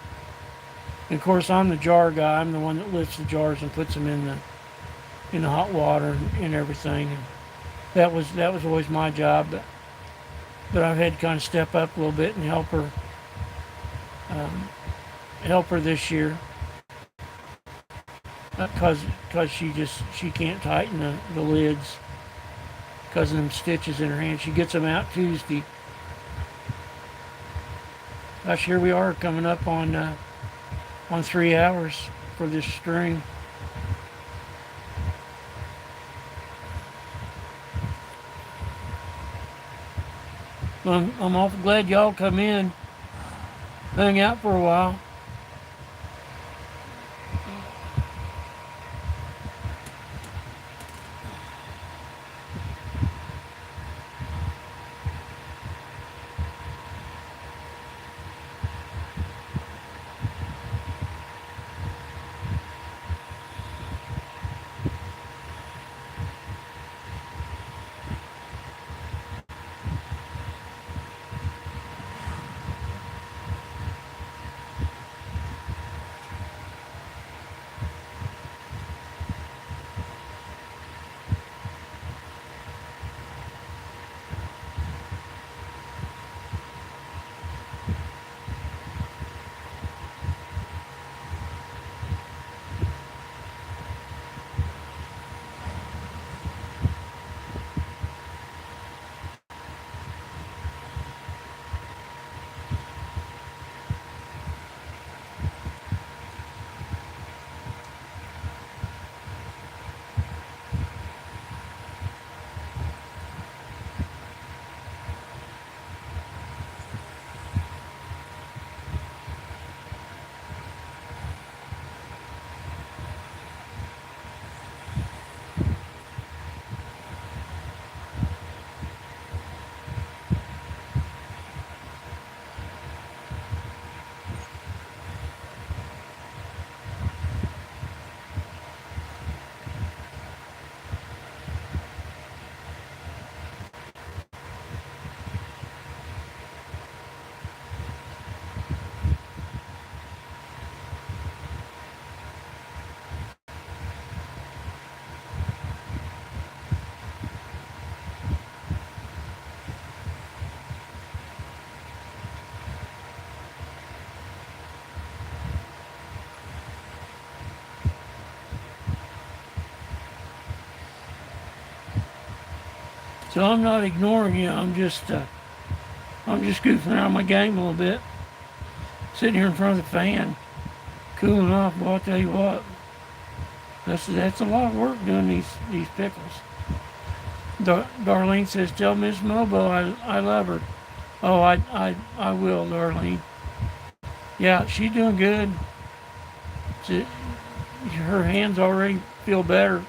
And of course, I'm the jar guy. I'm the one that lifts the jars and puts them in the hot water and everything. And that was always my job, but I've had to kind of step up a little bit and help her this year because she can't tighten the lids because of them stitches in her hand. She gets them out Tuesday. Gosh, here we are coming up on 3 hours for this string. Well, I'm awful glad y'all come in, hung out for a while. So I'm not ignoring you. I'm just goofing around my game a little bit, sitting here in front of the fan, cooling off. Well, I'll tell you what, that's a lot of work doing these pickles. Darlene says, "Tell Miss Mobo I love her." Oh, I will, Darlene. Yeah, she's doing good. Her hands already feel better.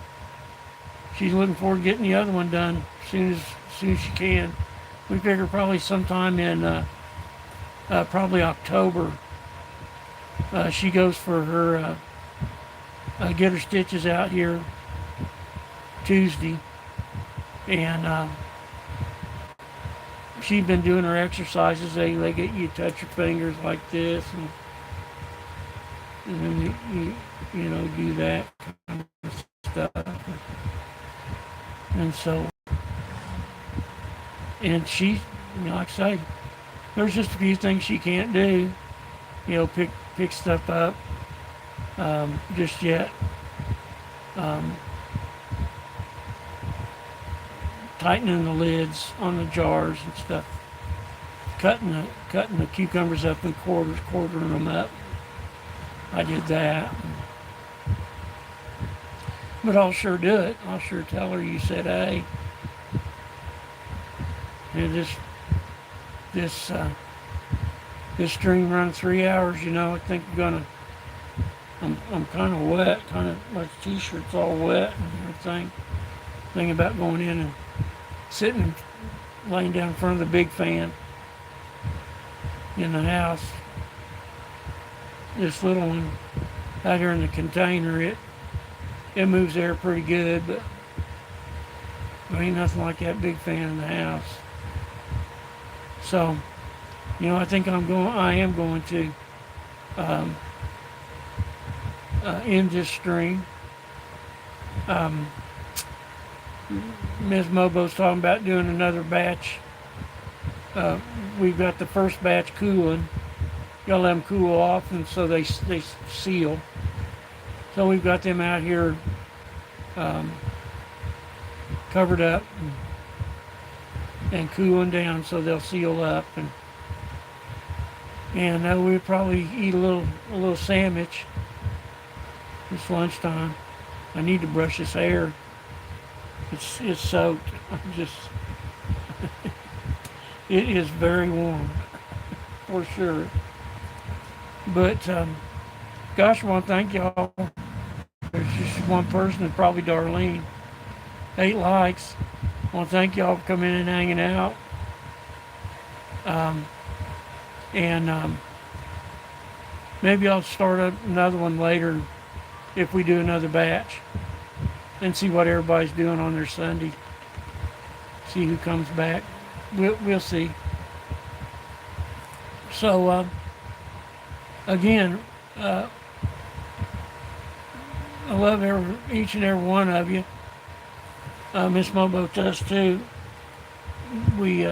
She's looking forward to getting the other one done as soon as she can. We figure probably sometime in probably October. She goes for her get her stitches out here Tuesday, and she's been doing her exercises. They get you to touch your fingers like this, and then you know do that kind of stuff. And so, and she, like I say, there's just a few things she can't do. Pick stuff up just yet. Tightening the lids on the jars and stuff. Cutting the cucumbers up in quarters, quartering them up. I did that. But I'll sure do it. I'll sure tell her you said, hey, this string run 3 hours. I think I'm kind of wet, kind of my t-shirt's all wet and everything. Thinking about going in and sitting, laying down in front of the big fan in the house this little one out here in the container, it moves air pretty good, but there ain't nothing like that big fan in the house. So, I think I am going to um, end this stream. Ms. Mobo's talking about doing another batch. We've got the first batch cooling. Gotta let them cool off, and so they seal. So we've got them out here covered up and cooling down, so they'll seal up. And we'll probably eat a little sandwich. It's lunchtime. I need to brush this hair. It's soaked. It is very warm, for sure. But gosh, I want to thank y'all. There's just one person, it's probably Darlene. 8 likes. I want to thank y'all for coming in and hanging out. And maybe I'll start up another one later if we do another batch and see what everybody's doing on their Sunday. See who comes back. We'll see. So again, I love each and every one of you. Miss Mobo does too. We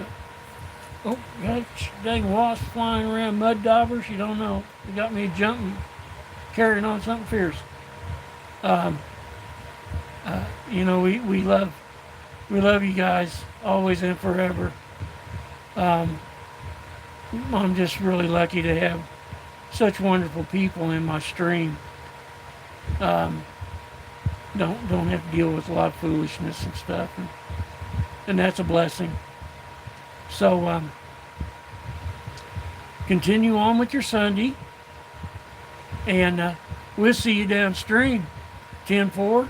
got dang wasps flying around, mud daubers. You don't know. They got me jumping, carrying on something fierce. We love you guys always and forever. I'm just really lucky to have such wonderful people in my stream. Don't have to deal with a lot of foolishness and stuff, and that's a blessing. So continue on with your Sunday, and we'll see you downstream. 10-4.